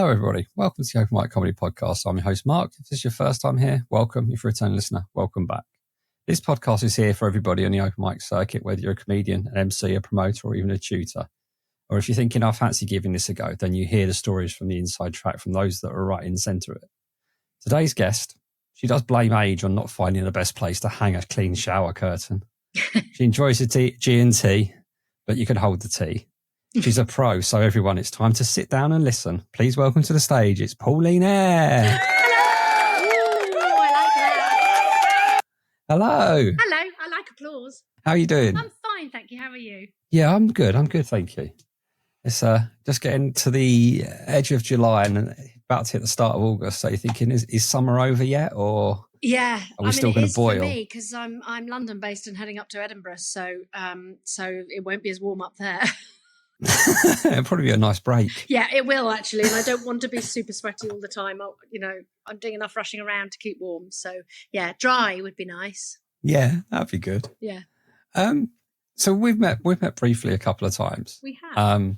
Hello, everybody. Welcome to the Open Mic Comedy Podcast. I'm your host, Marc. If this is your first time here, welcome. If you're a return listener, welcome back. This podcast is here for everybody on the open mic circuit, whether you're a comedian, an MC, a promoter, or even a tutor. Or if you're thinking, I fancy giving this a go, then you hear the stories from the inside track from those that are right in the centre of it. Today's guest, she does blame age on not finding the best place to hang a clean shower curtain. She enjoys the G&T, but you can hold the tea. She's a pro, so everyone, it's time to sit down and listen. Please welcome to the stage, it's Pauline Eyre. Hello! Ooh, I like that. Hello. Hello, I like applause. How are you doing? I'm fine, thank you. How are you? Yeah, I'm good, thank you. It's just getting to the edge of July and about to hit the start of August, so you're thinking, is summer over yet, or Yeah, are we still going to boil? For me, because I'm London-based and heading up to Edinburgh, so it won't be as warm up there. It'll probably be a nice break. Yeah, it will actually, and I don't want to be super sweaty all the time. I'm doing enough rushing around to keep warm, so yeah, dry would be nice. Yeah, that'd be good. Yeah. So we've met briefly a couple of times. We have.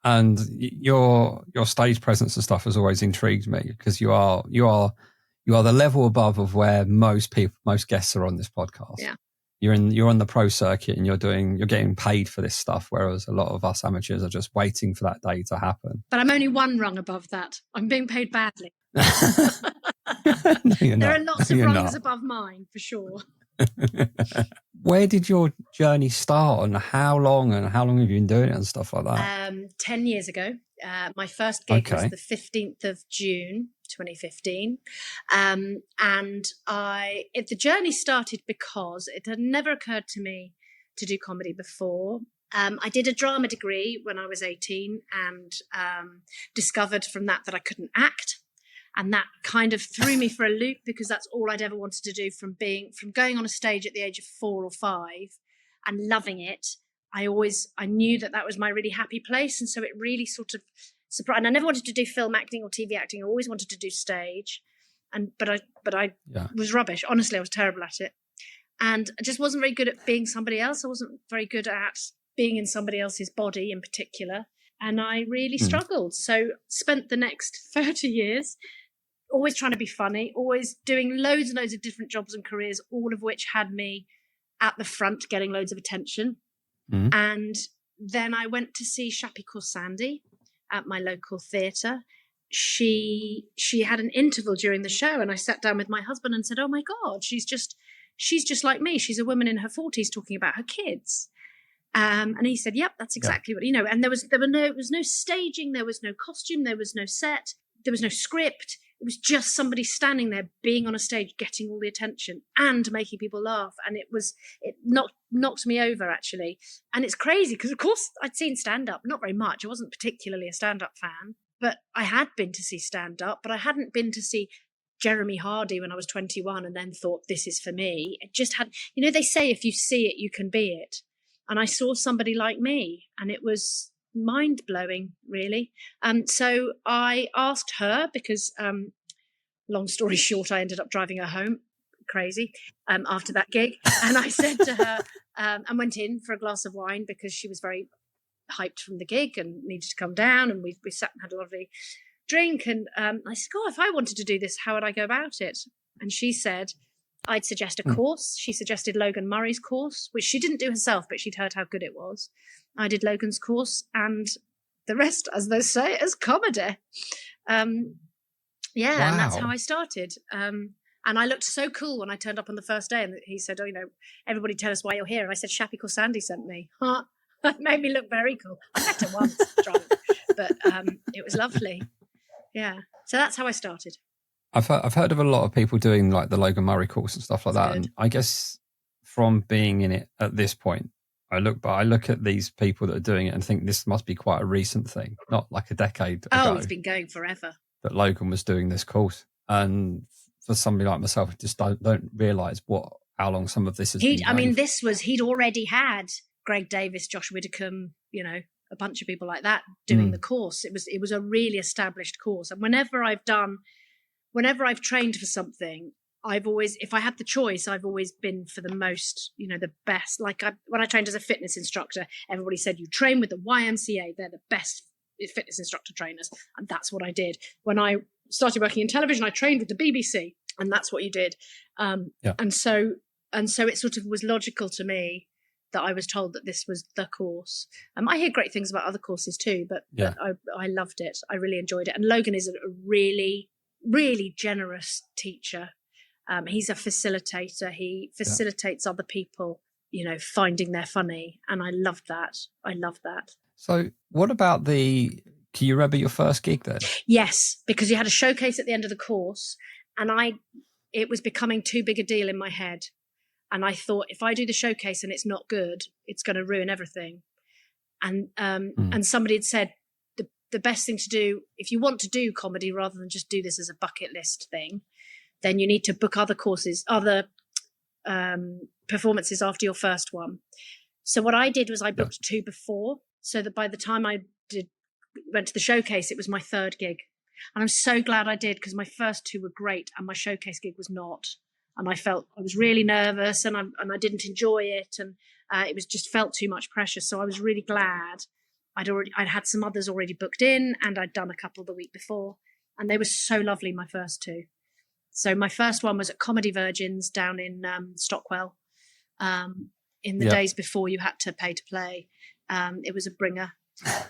And your stage presence and stuff has always intrigued me because you are the level above of where most guests are on this podcast. Yeah. You're on the pro circuit and you're getting paid for this stuff, whereas a lot of us amateurs are just waiting for that day to happen. But I'm only one rung above that. I'm being paid badly. No, there are lots of rungs above mine, for sure. Where did your journey start and how long have you been doing it and stuff like that? 10 years ago. My first gig was the 15th of June 2015. And the journey started because it had never occurred to me to do comedy before. I did a drama degree when I was 18 and discovered from that I couldn't act. And that kind of threw me for a loop because that's all I'd ever wanted to do from going on a stage at the age of 4 or 5 and loving it. I knew that was my really happy place. And so it really sort of surprised. And I never wanted to do film acting or TV acting. I always wanted to do stage. But I was rubbish. Honestly, I was terrible at it. And I just wasn't very good at being somebody else. I wasn't very good at being in somebody else's body in particular. And I really struggled. So spent the next 30 years always trying to be funny, always doing loads and loads of different jobs and careers, all of which had me at the front getting loads of attention. Mm. And then I went to see Shappy Sandy at my local theatre. She had an interval during the show and I sat down with my husband and said, oh my God, she's just like me. She's a woman in her 40s talking about her kids. And he said, yep, that's exactly what, and there was no staging, there was no costume, there was no set, there was no script. It was just somebody standing there being on a stage, getting all the attention and making people laugh. And it knocked me over, actually. And it's crazy because, of course, I'd seen stand-up, not very much. I wasn't particularly a stand-up fan, but I had been to see stand-up, but I hadn't been to see Jeremy Hardy when I was 21 and then thought, this is for me. It just had, they say if you see it, you can be it. And I saw somebody like me and it was mind-blowing, really. So I asked her because, long story short, I ended up driving her home, crazy, after that gig. And I said to her, and went in for a glass of wine because she was very hyped from the gig and needed to come down. And we sat and had a lovely drink. And I said, if I wanted to do this, how would I go about it? And she said, I'd suggest a course. She suggested Logan Murray's course, which she didn't do herself, but she'd heard how good it was. I did Logan's course and the rest, as they say, is comedy. And that's how I started. And I looked so cool when I turned up on the first day and he said, everybody tell us why you're here. And I said, Shappy Sandy sent me. It made me look very cool. I met her once drunk, but it was lovely. Yeah. So that's how I started. I've heard of a lot of people doing like the Logan Murray course and stuff like that. And I guess from being in it at this point, I look at these people that are doing it and think this must be quite a recent thing, not like a decade ago. Oh, it's been going forever. That Logan was doing this course. And for somebody like myself, I just don't realise how long some of this has been going. He'd already had Greg Davis, Josh Widdicombe, a bunch of people like that doing the course. It was a really established course. And whenever I've trained for something, if I had the choice, I've always been for the most, the best. Like when I trained as a fitness instructor, everybody said, you train with the YMCA. They're the best fitness instructor trainers. And that's what I did. When I started working in television, I trained with the BBC, and that's what you did. And so it sort of was logical to me that I was told that this was the course. I hear great things about other courses too, but I loved it. I really enjoyed it. And Logan is a really, really generous teacher. He's a facilitator. He facilitates other people, finding their funny. And I loved that. So what about can you remember your first gig then? Yes, because you had a showcase at the end of the course, and it was becoming too big a deal in my head. And I thought, if I do the showcase and it's not good, it's going to ruin everything. And somebody had said, the best thing to do, if you want to do comedy rather than just do this as a bucket list thing, then you need to book other courses, other performances after your first one. So what I did was I booked 2 before, so that by the time I went to the showcase, it was my 3rd gig. And I'm so glad I did, because my first 2 were great and my showcase gig was not. And I was really nervous, and I didn't enjoy it, and it was just felt too much pressure. So I was really glad I'd had some others already booked in, and I'd done a couple the week before, and they were so lovely, my first 2. So my first one was at Comedy Virgins down in Stockwell, in the days before you had to pay to play. It was a bringer,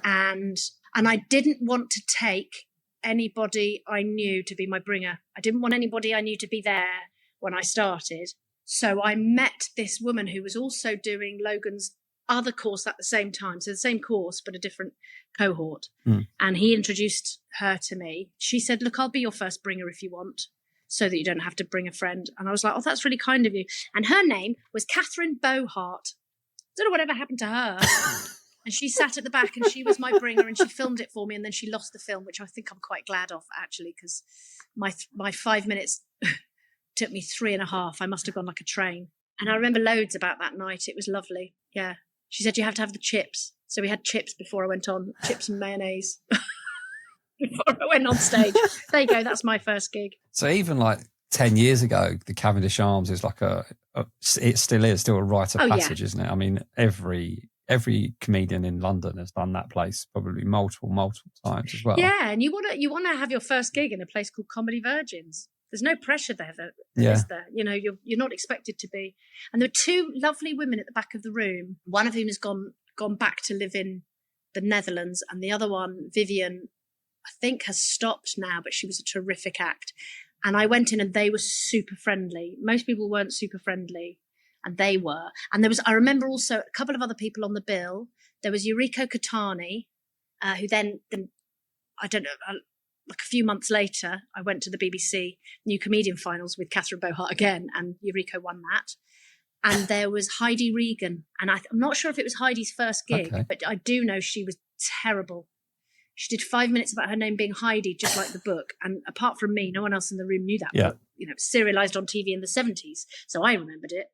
and I didn't want to take anybody I knew to be my bringer. I didn't want anybody I knew to be there when I started. So I met this woman who was also doing Logan's other course at the same time. So the same course, but a different cohort. And he introduced her to me. She said, look, I'll be your first bringer if you want, so that you don't have to bring a friend. And I was like, oh, that's really kind of you. And her name was Catherine Bohart. I don't know whatever happened to her. And she sat at the back, and she was my bringer, and she filmed it for me. And then she lost the film, which I think I'm quite glad of, actually, because my 5 minutes took me 3.5. I must have gone like a train. And I remember loads about that night. It was lovely. Yeah. She said, you have to have the chips. So we had chips before I went on, chips and mayonnaise before I went on stage. There you go. That's my first gig. So even like 10 years ago, the Cavendish Arms is like it still is a rite of passage, isn't it? I mean, every comedian in London has done that place probably multiple times as well. Yeah. And you want to have your first gig in a place called Comedy Virgins. There's no pressure there, is there? You're not expected to be. And there were 2 lovely women at the back of the room, one of whom has gone back to live in the Netherlands, and the other one, Vivian, I think has stopped now, but she was a terrific act. And I went in, and they were super friendly. Most people weren't super friendly, and they were. And I remember also a couple of other people on the bill. There was Yuriko Katani, who then I don't know, like a few months later, I went to the BBC New Comedian Finals with Catherine Bohart again, and Yuriko won that. And there was Heidi Regan, and I'm not sure if it was Heidi's first gig, but I do know she was terrible. She did 5 minutes about her name being Heidi, just like the book. And apart from me, no one else in the room knew that book. It was serialized on TV in the 70s, so I remembered it.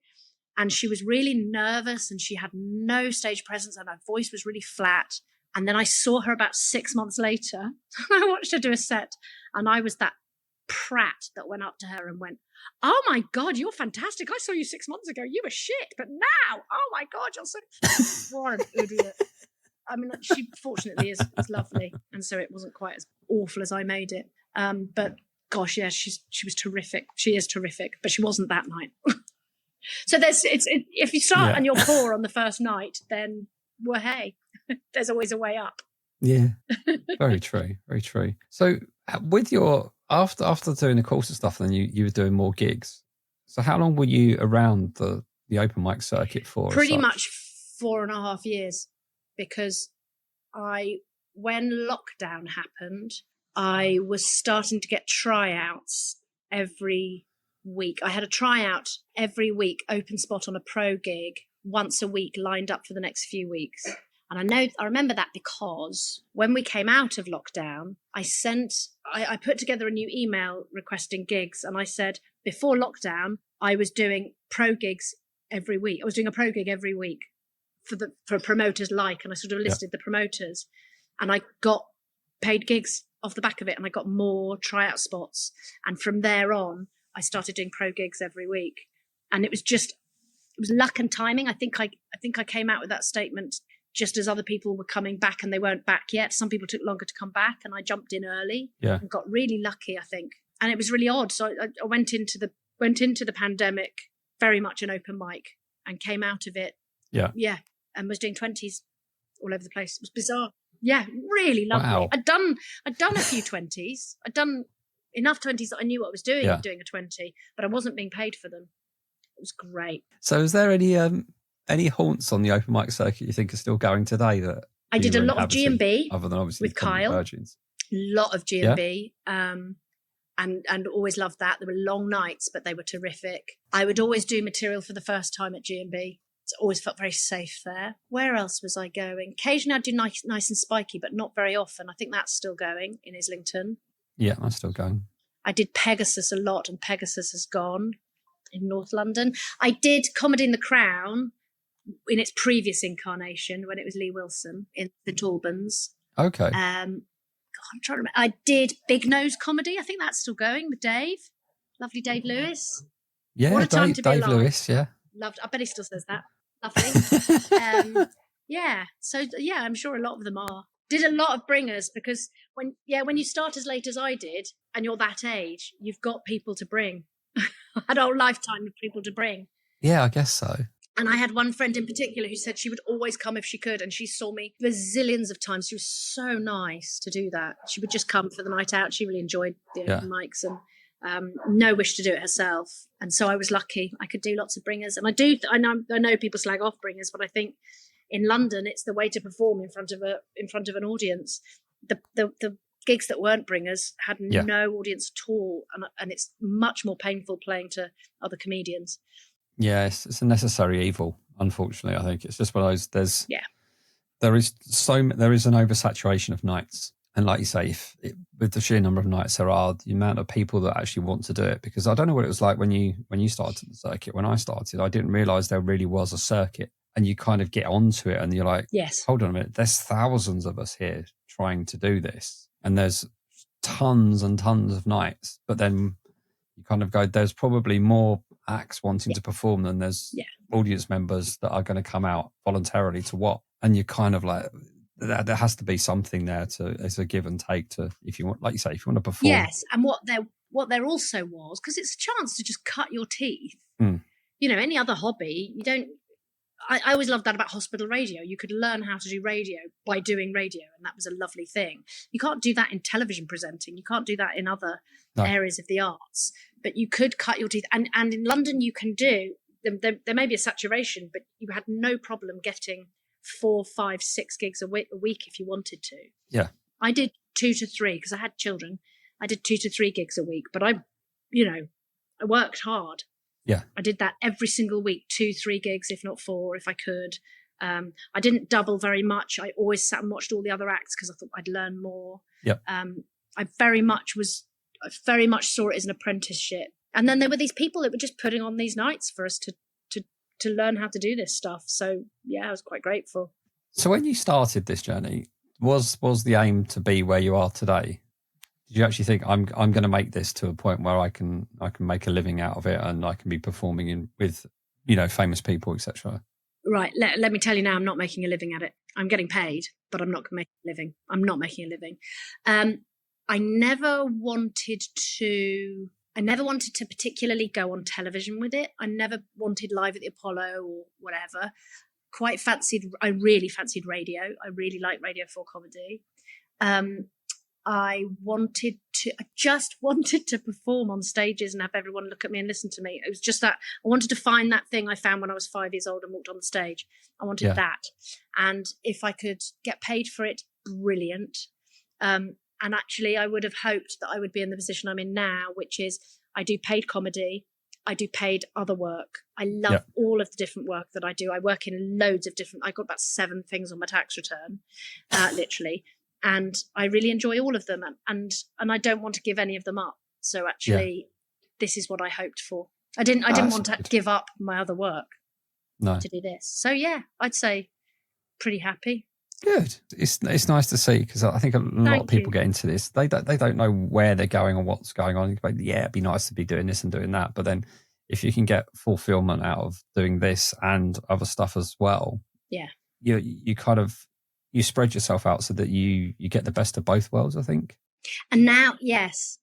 And she was really nervous, and she had no stage presence, and her voice was really flat. And then I saw her about 6 months later, and I watched her do a set, and I was that prat that went up to her and went, oh my God, you're fantastic. I saw you 6 months ago. You were shit, but now, oh my God, you're so... What an idiot. I mean, she fortunately is lovely, and so it wasn't quite as awful as I made it. But gosh, yeah, she was terrific. She is terrific, but she wasn't that night. So if you start and you're poor on the first night, then well, hey, there's always a way up. Yeah, very true, very true. So with your after doing the course and stuff, then you were doing more gigs. So how long were you around the open mic circuit for? Pretty much 4.5 years, because when lockdown happened, I was starting to get tryouts every week. I had a tryout every week, open spot on a pro gig once a week, lined up for the next few weeks. And I remember that because when we came out of lockdown, I put together a new email requesting gigs, and I said, before lockdown, I was doing pro gigs every week. I was doing a pro gig every week for promoters and I sort of listed the promoters, and I got paid gigs off the back of it, and I got more tryout spots. And from there on, I started doing pro gigs every week. And it was luck and timing. I think I came out with that statement just as other people were coming back and they weren't back yet. Some people took longer to come back, and I jumped in early and got really lucky, I think. And it was really odd. So I went into the pandemic very much an open mic and came out of it. Yeah. And was doing 20s all over the place. It was bizarre. Yeah, really lovely. Wow. I'd done a few 20s. I'd done enough 20s that I knew what I was doing doing a 20, but I wasn't being paid for them. It was great. So is there any haunts on the open mic circuit you think are still going today? That I did a lot of G&B, other than obviously with Kyle. Virgins. A lot of G&B, and always loved that. There were long nights, but they were terrific. I would always do material for the first time at G&B. It's always felt very safe there. Where else was I going? Occasionally I'd do nice and spiky, but not very often. I think that's still going in Islington. Yeah, that's still going. I did Pegasus a lot, and Pegasus has gone in North London. I did Comedy in the Crown in its previous incarnation when it was Lee Wilson in St Albans. Okay. I'm trying to remember. I did Big Nose Comedy. I think that's still going with Dave. Lovely Dave Lewis. Yeah, what a time to be alive. Lewis, yeah. Loved. I bet he still says that. Lovely. Yeah. So, yeah, I'm sure a lot of them are. Did a lot of bringers because when you start as late as I did and you're that age, you've got people to bring. I had a whole lifetime of people to bring. Yeah, I guess so. And I had one friend in particular who said she would always come if she could, and she saw me bazillions of times. She was so nice to do that. She would just come for the night out. She really enjoyed the open mics and no wish to do it herself. And so I was lucky. I could do lots of bringers. And I know people slag off bringers, but I think in London it's the way to perform in front of an audience. The gigs that weren't bringers had no audience at all, and it's much more painful playing to other comedians. Yeah, it's a necessary evil, unfortunately. I think it's just one of those. There is an oversaturation of nights, and like you say, with the sheer number of nights there are, the amount of people that actually want to do it. Because I don't know what it was like when you started the circuit. When I started, I didn't realise there really was a circuit, and you kind of get onto it, and you're like, yes, hold on a minute, there's thousands of us here trying to do this, and there's tons and tons of nights. But then you kind of go, there's probably more acts wanting to perform than there's audience members that are going to come out voluntarily to what. And you're kind of like, there has to be something there as a give and take to, if you want, like you say, if you want to perform. Yes, and what there also was, because it's a chance to just cut your teeth. You know, any other hobby, you don't. I always loved that about hospital radio. You could learn how to do radio by doing radio, and that was a lovely thing. You can't do that in television presenting. You can't do that in other areas of the arts. But you could cut your teeth. And in London, you can do, there may be a saturation, but you had no problem getting 4, 5, 6 gigs a week if you wanted to. Yeah. I did 2 to 3 because I had children. I did 2 to 3 gigs a week, but I worked hard. Yeah. I did that every single week, 2, 3 gigs, if not 4, if I could. I didn't double very much. I always sat and watched all the other acts because I thought I'd learn more. Yep. I very much saw it as an apprenticeship. And then there were these people that were just putting on these nights for us to learn how to do this stuff. So, yeah, I was quite grateful. So when you started this journey, was the aim to be where you are today? Did you actually think I'm going to make this to a point where I can make a living out of it and I can be performing with, famous people, etc.? Right. Let me tell you now, I'm not making a living at it. I'm getting paid, but I'm not making a living. I'm not making a living. I never wanted to particularly go on television with it. I never wanted Live at the Apollo or whatever. I really fancied radio. I really like Radio 4 comedy. I just wanted to perform on stages and have everyone look at me and listen to me. It was just that I wanted to find that thing I found when I was 5 years old and walked on the stage. I wanted that. And if I could get paid for it, brilliant. And actually, I would have hoped that I would be in the position I'm in now, which is I do paid comedy. I do paid other work. I love all of the different work that I do. I work in loads of different, I got about 7 things on my tax return, literally. And I really enjoy all of them. And I don't want to give any of them up. So actually, this is what I hoped for. I didn't want to give up my other work to do this. So yeah, I'd say pretty happy. Good. It's nice to see, because I think a lot of people get into this. They don't know where they're going or what's going on. Like, it'd be nice to be doing this and doing that. But then if you can get fulfillment out of doing this and other stuff as well, you kind of, you spread yourself out so that you get the best of both worlds, I think. And now, yes.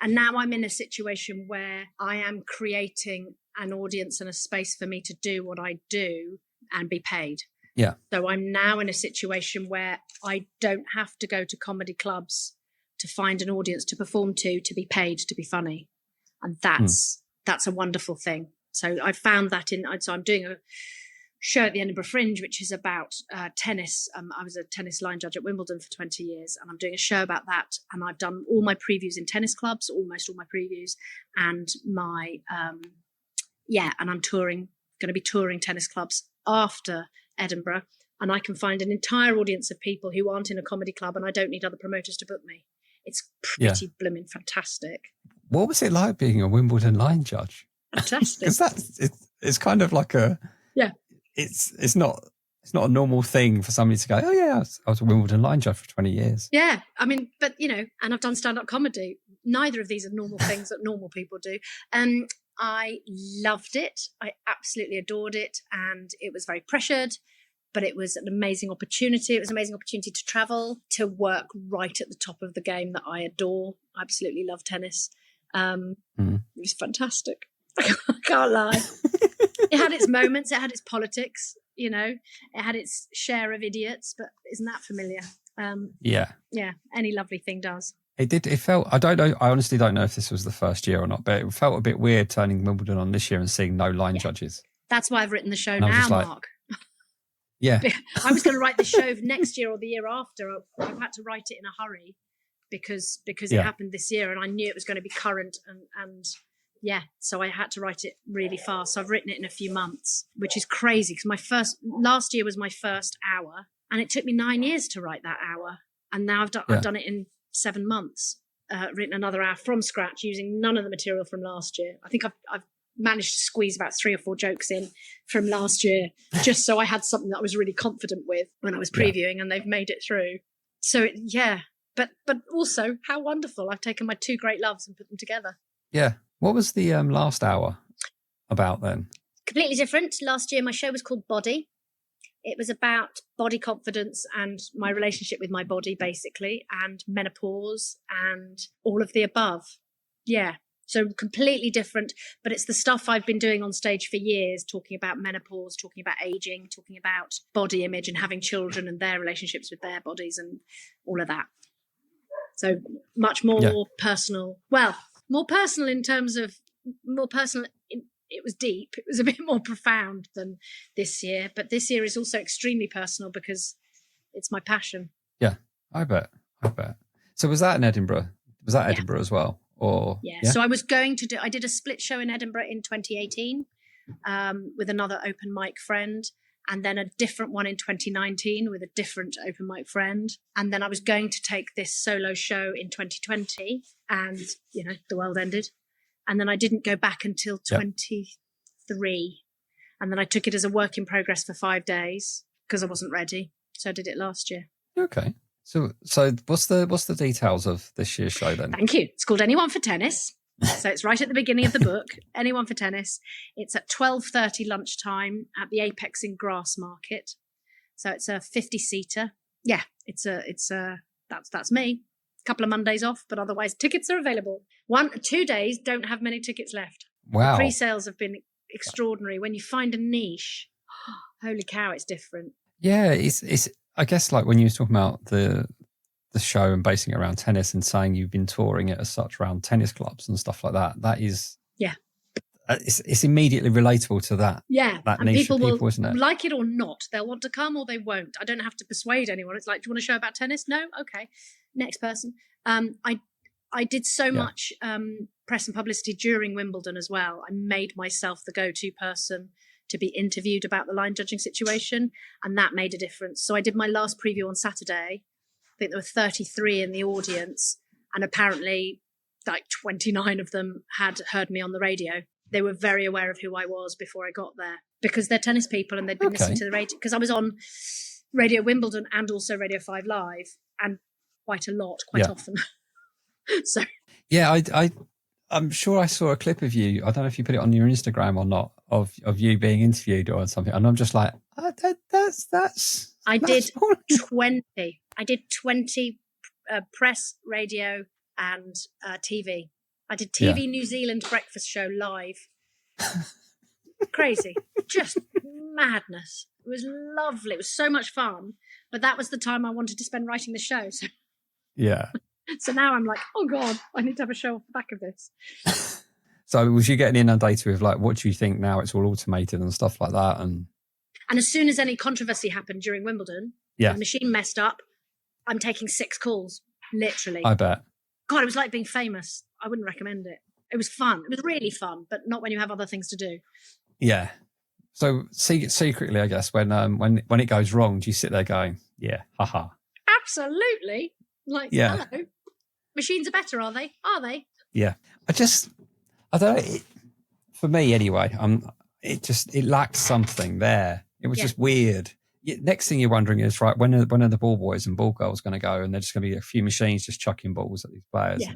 And now I'm in a situation where I am creating an audience and a space for me to do what I do and be paid. Yeah. So I'm now in a situation where I don't have to go to comedy clubs to find an audience to perform to be paid to be funny. And that's a wonderful thing. So I found that so I'm doing a show at the Edinburgh Fringe, which is about tennis. I was a tennis line judge at Wimbledon for 20 years, and I'm doing a show about that. And I've done all my previews in tennis clubs, almost all my previews, and and I'm going to be touring tennis clubs after Edinburgh, and I can find an entire audience of people who aren't in a comedy club, and I don't need other promoters to book me. It's pretty blooming fantastic. What was it like being a Wimbledon line judge? Fantastic. Because it's kind of like it's not a normal thing for somebody to go, oh yeah, I was a Wimbledon line judge for 20 years. Yeah, I mean, but and I've done stand-up comedy. Neither of these are normal things that normal people do. I loved it. I absolutely adored it, and it was very pressured, but it was an amazing opportunity. It was an amazing opportunity to travel, to work right at the top of the game that I adore. I absolutely love tennis. It was fantastic. I can't lie. It had its moments. It had its politics. It had its share of idiots. But isn't that familiar? Yeah. Any lovely thing does. It did. It felt. I don't know. I honestly don't know if this was the first year or not. But it felt a bit weird turning Wimbledon on this year and seeing no line judges. That's why I've written the show now, Mark. Yeah. I was going to write the show next year or the year after. I've had to write it in a hurry because it happened this year, and I knew it was going to be current and. Yeah, so I had to write it really fast. So I've written it in a few months, which is crazy because last year was my first hour, and it took me 9 years to write that hour. And now I've done it in 7 months, written another hour from scratch using none of the material from last year. I think I've managed to squeeze about 3 or 4 jokes in from last year just so I had something that I was really confident with when I was previewing, and they've made it through. So, but also how wonderful. I've taken my 2 great loves and put them together. Yeah. What was the last hour about then? Completely different. Last year, my show was called Body. It was about body confidence and my relationship with my body, basically, and menopause and all of the above. Yeah. So completely different, but it's the stuff I've been doing on stage for years, talking about menopause, talking about aging, talking about body image and having children and their relationships with their bodies and all of that. So much more personal. Well, more personal in terms of it was deep. It was a bit more profound than this year. But this year is also extremely personal because it's my passion. Yeah, I bet. So was that in Edinburgh? Was that Edinburgh as well? Or So I did a split show in Edinburgh in 2018 with another open mic friend, and then a different one in 2019 with a different open mic friend. And then I was going to take this solo show in 2020, and, the world ended. And then I didn't go back until 23. And then I took it as a work in progress for 5 days because I wasn't ready. So I did it last year. Okay. So what's the details of this year's show then? Thank you. It's called Anyone for Tennis. So it's right at the beginning of the book, Anyone for Tennis. It's at 12:30 lunchtime at the Apex in Grassmarket. So it's a 50-seater. Yeah, that's me. A couple of Mondays off, but otherwise tickets are available. 2 days don't have many tickets left. Wow. The pre-sales have been extraordinary. When you find a niche, holy cow, it's different. Yeah, it's I guess like when you were talking about the show and basing it around tennis and saying you've been touring it as such around tennis clubs and stuff like that, that is it's immediately relatable to that. Yeah, that and niche people of people, will isn't it? like it or not. They'll want to come or they won't. I don't have to persuade anyone. It's like, do you want a show about tennis? No, okay, next person. I did so much press and publicity during Wimbledon as well. I made myself the go-to person to be interviewed about the line judging situation, and that made a difference. So I did my last preview on Saturday. I think there were 33 in the audience, and apparently like 29 of them had heard me on the radio. They were very aware of who I was before I got there because they're tennis people and they'd been listening to the radio. Because I was on Radio Wimbledon and also Radio 5 Live, and quite often. So yeah, I'm sure I saw a clip of you. I don't know if you put it on your Instagram or not, of you being interviewed or something. And I'm just like, that's. I did 20. I did 20 press, radio, and TV. I did TV New Zealand breakfast show live. Crazy, just madness. It was lovely. It was so much fun. But that was the time I wanted to spend writing the show. So. Yeah. So now I'm like, oh God, I need to have a show off the back of this. So was you getting inundated with like, what do you think now? It's all automated and stuff like that. And as soon as any controversy happened during Wimbledon, the machine messed up, I'm taking 6 calls, literally. I bet. God, it was like being famous. I wouldn't recommend it. It was fun. It was really fun, but not when you have other things to do. Yeah. So secretly, I guess, when it goes wrong, do you sit there going, yeah, haha? Absolutely. Like, hello. Machines are better, are they? Are they? Yeah. I don't know. For me, anyway, it lacked something there. It was just weird. Next thing you're wondering is, right, when are the ball boys and ball girls going to go? And they're just going to be a few machines just chucking balls at these players. Yeah.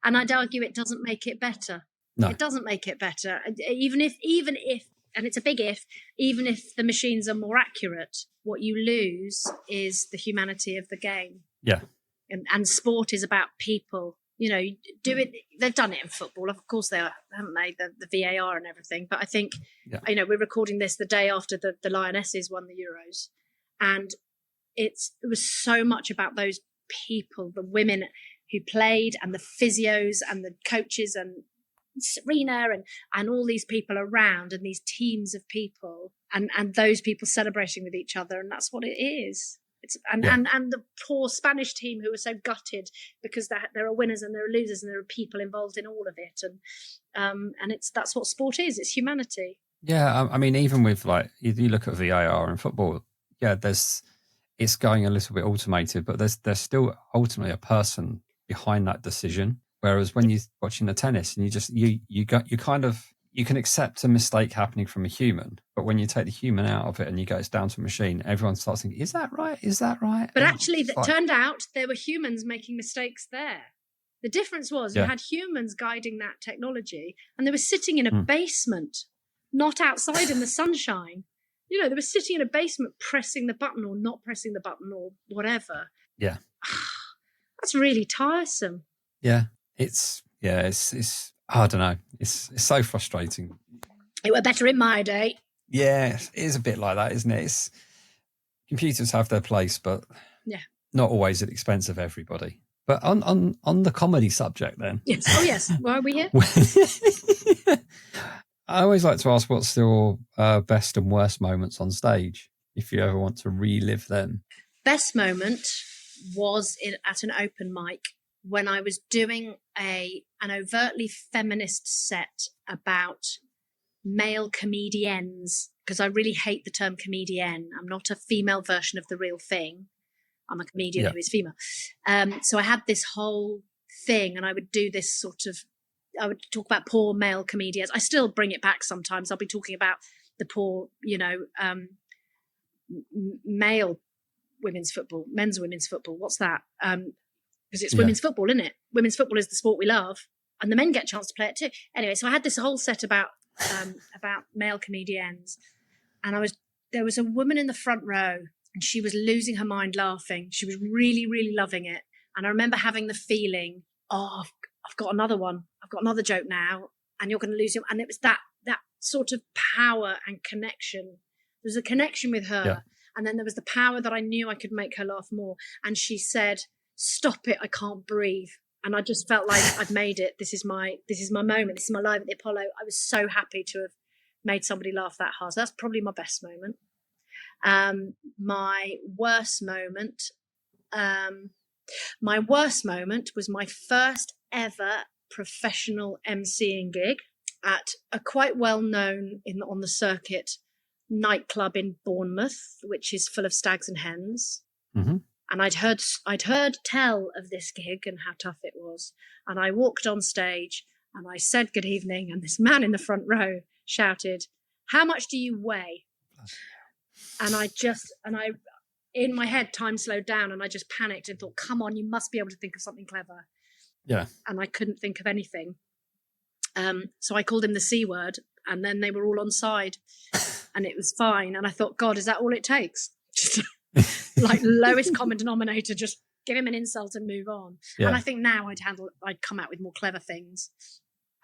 And I'd argue it doesn't make it better. No. It doesn't make it better. Even if, and it's a big if, even if the machines are more accurate, what you lose is the humanity of the game. Yeah. And sport is about people. You know, do it. They've done it in football, of course they are, haven't they? The VAR and everything. But I think, you know, we're recording this the day after the Lionesses won the Euros, and it was so much about those people, the women who played, and the physios and the coaches and Serena and all these people around, and these teams of people, and those people celebrating with each other, and that's what it is. And the poor Spanish team who were so gutted because there are winners and there are losers and there are people involved in all of it, and that's what sport is. It's humanity. Yeah, I mean, even with like you look at VAR in football, it's going a little bit automated, but there's still ultimately a person behind that decision. Whereas when you're watching the tennis and you can accept a mistake happening from a human, but when you take the human out of it and you go, it's down to a machine, everyone starts thinking, is that right? Is that right? But actually, it turned out there were humans making mistakes there. The difference was you had humans guiding that technology, and they were sitting in a basement, not outside in the sunshine. You know, they were sitting in a basement pressing the button or not pressing the button or whatever. Yeah. That's really tiresome. Yeah. It's I don't know. It's so frustrating. It were better in my day. Yeah, it is a bit like that, isn't it? Computers have their place, but not always at the expense of everybody. But on the comedy subject then. Yes. Oh, yes. Why are we here? I always like to ask what's your best and worst moments on stage, if you ever want to relive them. Best moment was at an open mic when I was doing an overtly feminist set about male comedians, because I really hate the term comedian. I'm not a female version of the real thing. I'm a comedian who is female. So I had this whole thing, and I would do this I would talk about poor male comedians. I still bring it back sometimes. I'll be talking about the poor, male women's football, men's women's football. What's that? Because it's women's football, isn't it? Women's football is the sport we love, and the men get a chance to play it too. Anyway, so I had this whole set about male comedians, and there was a woman in the front row, and she was losing her mind laughing. She was really, really loving it, and I remember having the feeling, oh, I've got another one. I've got another joke now, and you're going to lose him. And it was that sort of power and connection. There was a connection with her, and then there was the power that I knew I could make her laugh more. And she said, "Stop it! I can't breathe." And I just felt like I'd made it. This is my moment. This is my live at the Apollo. I was so happy to have made somebody laugh that hard. So that's probably my best moment. My worst moment. My worst moment was my first ever professional MCing gig at a quite well-known on the circuit nightclub in Bournemouth, which is full of stags and hens. Mm-hmm. And I'd heard tell of this gig and how tough it was. And I walked on stage and I said good evening, and this man in the front row shouted, "How much do you weigh?" And I in my head, time slowed down, and I just panicked and thought, come on, you must be able to think of something clever. Yeah. And I couldn't think of anything. So I called him the C word, and then they were all on side, and it was fine. And I thought, God, is that all it takes? Just like lowest common denominator, just give him an insult and move on. Yeah. And I think now I'd come out with more clever things,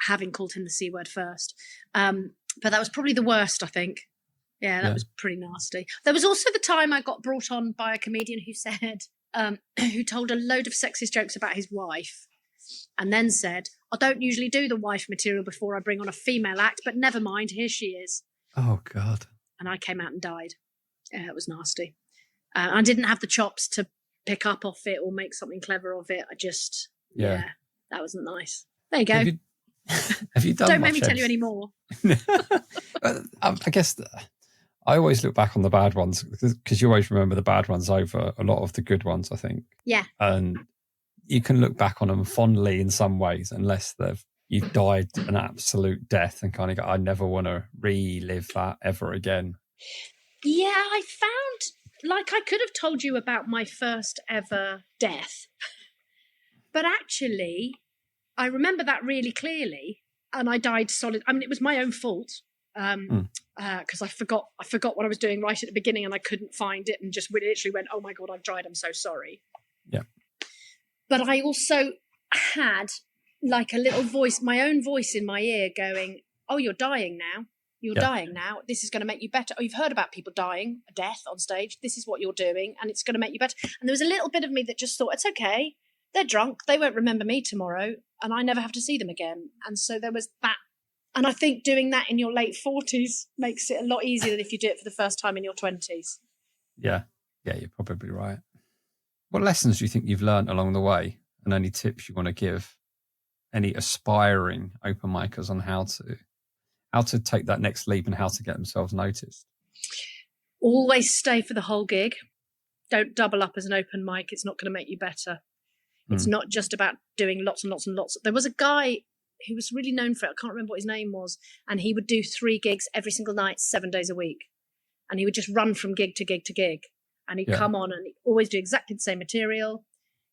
having called him the C word first. But that was probably the worst, I think. Yeah, that was pretty nasty. There was also the time I got brought on by a comedian who said, who told a load of sexist jokes about his wife, and then said, I don't usually do the wife material before I bring on a female act, but never mind, here she is. Oh, God. And I came out and died. Yeah, it was nasty. I didn't have the chops to pick up off it or make something clever of it. I just, that wasn't nice. There you go. Have you done Don't make me tell you any more. I guess I always look back on the bad ones because you always remember the bad ones over a lot of the good ones, I think. Yeah. And you can look back on them fondly in some ways, unless you've died an absolute death and kind of go, I never want to relive that ever again. Yeah, I found, like, I could have told you about my first ever death, but actually I remember that really clearly, and I died solid. I mean, it was my own fault because I forgot what I was doing right at the beginning, and I couldn't find it, and just literally went, "Oh my God, I've died. I'm so sorry." Yeah. But I also had like a little voice, my own voice in my ear, going, "Oh, you're dying now. You're dying now. This is going to make you better. Oh, you've heard about people dying, a death on stage. This is what you're doing, and it's going to make you better." And there was a little bit of me that just thought, "It's okay. They're drunk. They won't remember me tomorrow, and I never have to see them again." And so there was that. And I think doing that in your late 40s makes it a lot easier than if you do it for the first time in your 20s. Yeah. Yeah, you're probably right. What lessons do you think you've learned along the way, and any tips you want to give any aspiring open micers on how to take that next leap and how to get themselves noticed? Always stay for the whole gig. Don't double up as an open mic. It's not going to make you better. It's not just about doing lots and lots and lots. There was a guy who was really known for it. I can't remember what his name was. And he would do 3 gigs every single night, 7 days a week. And he would just run from gig to gig to gig. And he'd come on and he'd always do exactly the same material.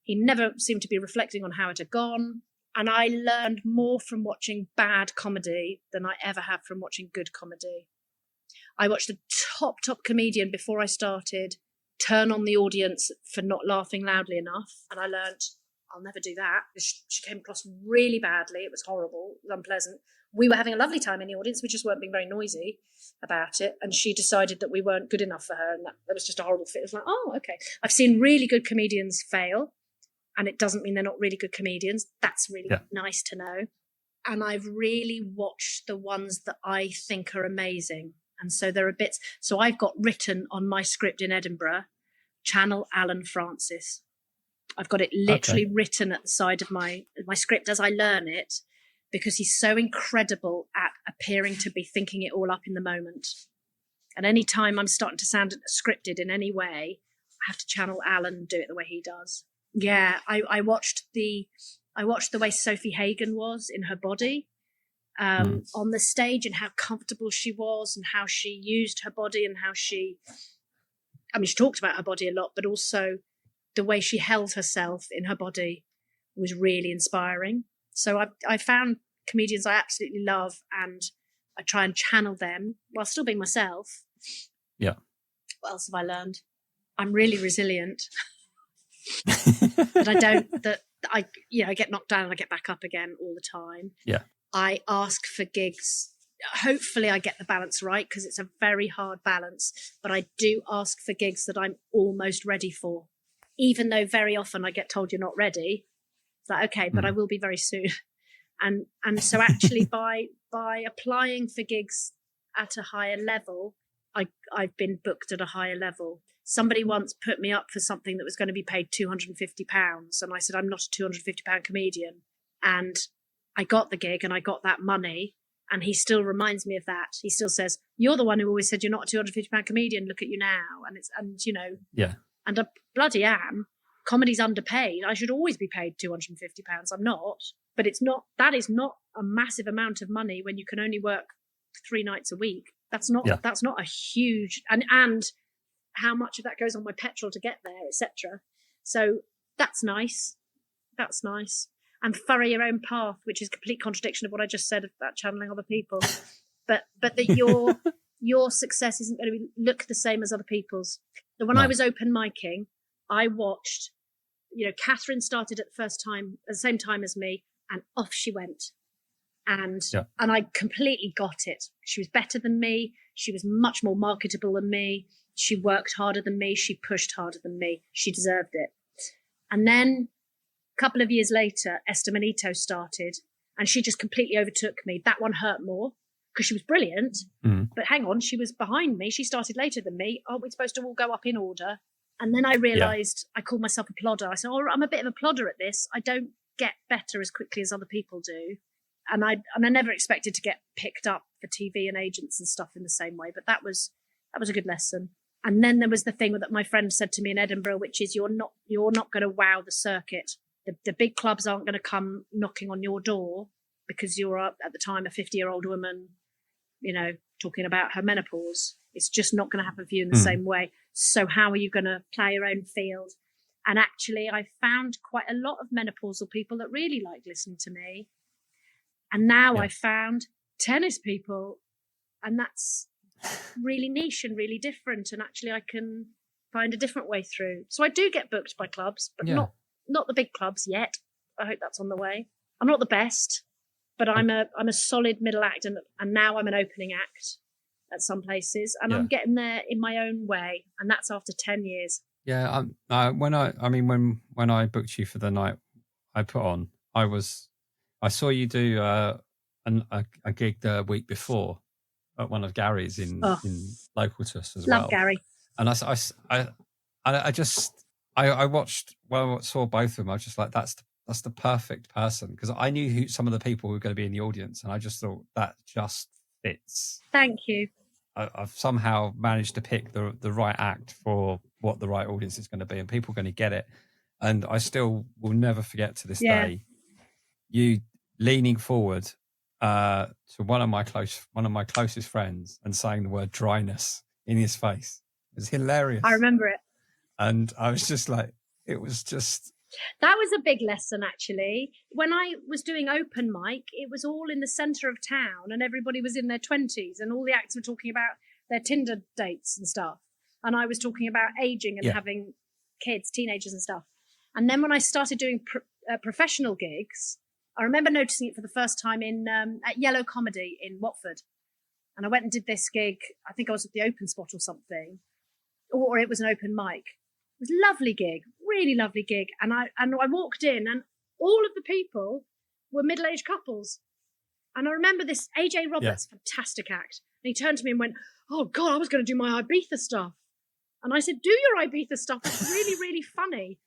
He never seemed to be reflecting on how it had gone. And I learned more from watching bad comedy than I ever have from watching good comedy. I watched a top comedian before I started turn on the audience for not laughing loudly enough. And I learned, I'll never do that. She came across really badly. It was horrible. It was unpleasant. We were having a lovely time in the audience. We just weren't being very noisy about it. And she decided that we weren't good enough for her. And that was just a horrible fit. It was like, oh, okay. I've seen really good comedians fail. And it doesn't mean they're not really good comedians. That's really nice to know. And I've really watched the ones that I think are amazing. And so there are bits. So I've got written on my script in Edinburgh, channel Alan Francis. I've got it literally written at the side of my script as I learn it, because he's so incredible at appearing to be thinking it all up in the moment. And any time I'm starting to sound scripted in any way, I have to channel Alan and do it the way he does. Yeah, I watched the way Sophie Hagen was in her body on the stage, and how comfortable she was, and how she used her body, and how she talked about her body a lot, but also the way she held herself in her body was really inspiring. So I found comedians I absolutely love, and I try and channel them while still being myself. Yeah. What else have I learned? I'm really resilient. I get knocked down and I get back up again all the time. Yeah. I ask for gigs. Hopefully I get the balance right, because it's a very hard balance, but I do ask for gigs that I'm almost ready for, even though very often I get told you're not ready. It's like, okay, but I will be very soon. And so actually by applying for gigs at a higher level, I've been booked at a higher level. Somebody once put me up for something that was going to be paid £250. And I said, I'm not a £250 comedian. And I got the gig and I got that money. And he still reminds me of that. He still says, you're the one who always said you're not a £250 comedian. Look at you now. And I bloody am. Comedy's underpaid. I should always be paid £250. I'm not. But that is not a massive amount of money when you can only work 3 nights a week. That's not a huge, and how much of that goes on my petrol to get there, etc. So that's nice. and furrow your own path, which is a complete contradiction of what I just said about channeling other people. But that your success isn't going to look the same as other people's. So when I was open micing, I watched, Catherine started at the same time as me, and off she went. And I completely got it. She was better than me. She was much more marketable than me. She worked harder than me. She pushed harder than me. She deserved it. And then a couple of years later, Esther Manito started, and she just completely overtook me. That one hurt more because she was brilliant. But hang on, she was behind me. She started later than me. Aren't we supposed to all go up in order? And then I realised I called myself a plodder. I said, I'm a bit of a plodder at this. I don't get better as quickly as other people do. And I never expected to get picked up for TV and agents and stuff in the same way. But that was a good lesson. And then there was the thing that my friend said to me in Edinburgh, which is you're not going to wow the circuit. The big clubs aren't going to come knocking on your door because you're at the time a 50-year-old woman, talking about her menopause. It's just not going to happen for you in the same way. So how are you going to play your own field? And actually, I found quite a lot of menopausal people that really liked listening to me. And now I found tennis people, and that's really niche and really different. And actually, I can find a different way through. So I do get booked by clubs, but not the big clubs yet. I hope that's on the way. I'm not the best, but I'm a solid middle act, and now I'm an opening act at some places, and I'm getting there in my own way, and that's after 10 years. Yeah, when I booked you for the night I put on, I saw you do a gig the week before at one of Gary's in local to us as well. Love Gary. And I watched, I saw both of them. I was just like, that's the perfect person, because I knew who some of the people who were going to be in the audience, and I just thought that just fits. Thank you. I've somehow managed to pick the right act for what the right audience is going to be, and people are going to get it. And I still will never forget to this day you leaning forward to one of my closest friends and saying the word dryness in his face. It was hilarious. I remember it. And I was just like, it was just... That was a big lesson, actually. When I was doing open mic, it was all in the centre of town, and everybody was in their 20s, and all the acts were talking about their Tinder dates and stuff. And I was talking about ageing and having kids, teenagers and stuff. And then when I started doing professional gigs, I remember noticing it for the first time at Yellow Comedy in Watford. And I went and did this gig. I think I was at the open spot or something, or it was an open mic. It was a lovely gig, really lovely gig. And I walked in, and all of the people were middle-aged couples. And I remember this AJ Roberts, fantastic act. And he turned to me and went, "Oh God, I was going to do my Ibiza stuff." And I said, "Do your Ibiza stuff. It's really, really funny.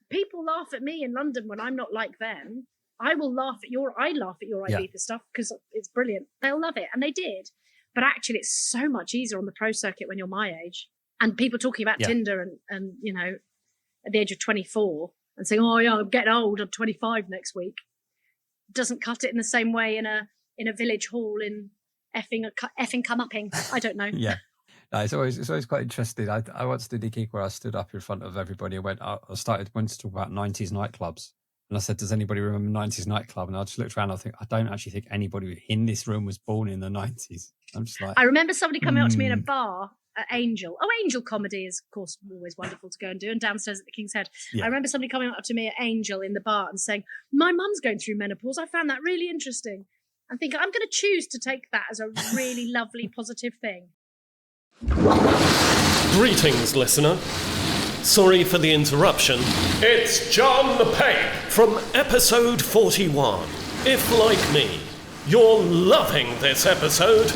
People laugh at me in London when I'm not like them. I laugh at your Ibiza stuff because it's brilliant. They'll love it." And they did. But actually, it's so much easier on the pro circuit when you're my age. And people talking about Tinder and at the age of 24 and saying, "Oh yeah, I'm getting old. I'm 25 next week," doesn't cut it in the same way in a village hall in effing come upping. I don't know. No, it's always quite interesting. I once did a gig where I stood up in front of everybody and went to talk about 90s nightclubs. And I said, "Does anybody remember 90s nightclub?" And I just looked around and I don't actually think anybody in this room was born in the 90s. I'm just like... I remember somebody coming up to me in a bar at Angel. Oh, Angel Comedy is, of course, always wonderful to go and do, and downstairs at the King's Head. I remember somebody coming up to me at Angel in the bar and saying, "My mum's going through menopause. I found that really interesting." I'm thinking, I'm going to choose to take that as a really lovely, positive thing. Greetings, listener. Sorry for the interruption. It's John the Peg from episode 41. If, like me, you're loving this episode,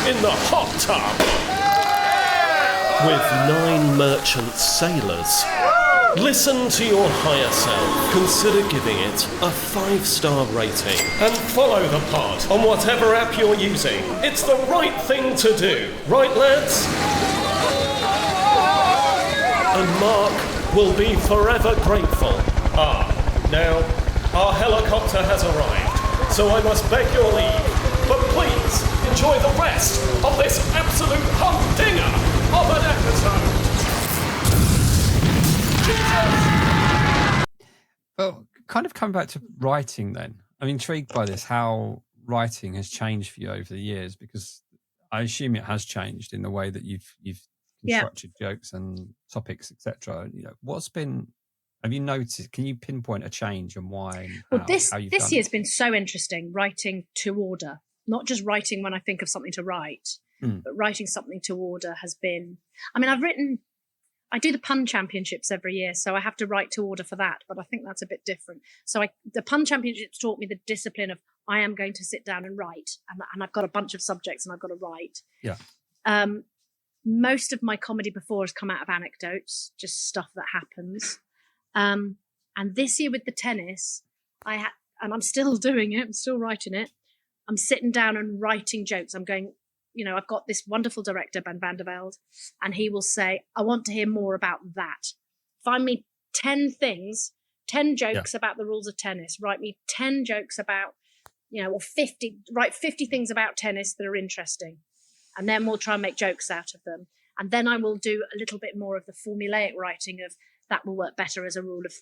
in the hot tub with 9 merchant sailors, listen to your higher self. Consider giving it a 5-star rating and follow the pod on whatever app you're using. It's the right thing to do. Right, lads? And Marc will be forever grateful. Now, our helicopter has arrived, so I must beg your leave. But please, enjoy the rest of this absolute humdinger of an episode. Jesus! Well, kind of come back to writing then. I'm intrigued by this, how writing has changed for you over the years, because I assume it has changed in the way that you've constructed jokes and topics, etc. Have you noticed, can you pinpoint a change and why and how, this you've done year's it? been so interesting, writing to order, not just writing when I think of something to write, but writing something to order has been, I do the pun championships every year, so I have to write to order for that, but I think that's a bit different. So the pun championships taught me the discipline of, I am going to sit down and write, and I've got a bunch of subjects and I've got to write. Yeah. Most of my comedy before has come out of anecdotes, just stuff that happens. And this year with the tennis, and I'm still doing it, I'm still writing it. I'm sitting down and writing jokes. I'm going, I've got this wonderful director, Ben van der Velde, and he will say, I want to hear more about that. Find me 10 jokes about the rules of tennis. Write me 10 jokes about, or 50, write 50 things about tennis that are interesting. And then we'll try and make jokes out of them. And then I will do a little bit more of the formulaic writing of, that will work better as a rule of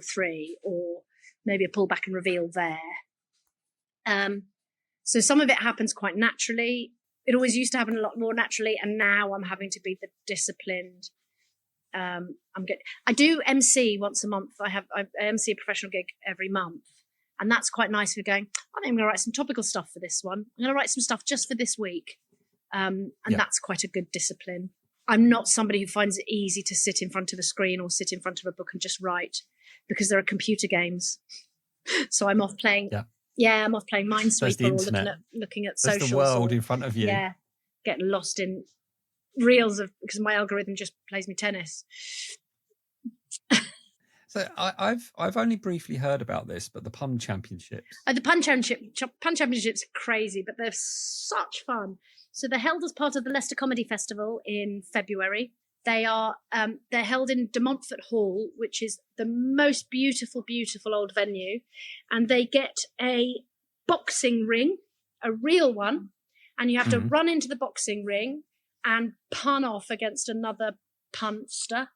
three, or maybe a pull back and reveal there. So some of it happens quite naturally. It always used to happen a lot more naturally, and now I'm having to be the disciplined. I do MC once a month. I MC a professional gig every month, and that's quite nice for going, I think I'm going to write some topical stuff for this one. I'm going to write some stuff just for this week. That's quite a good discipline. I'm not somebody who finds it easy to sit in front of a screen or sit in front of a book and just write, because there are computer games. So I'm off playing. Yeah, I'm off playing Minesweeper or looking at socials. There's the world in front of you. Yeah, getting lost in reels because my algorithm just plays me tennis. So I've only briefly heard about this, but the pun championships. The pun championships are crazy, but they're such fun. So they're held as part of the Leicester Comedy Festival in February. They're held in De Montfort Hall, which is the most beautiful, beautiful old venue. And they get a boxing ring, a real one, and you have to run into the boxing ring and pun off against another punster.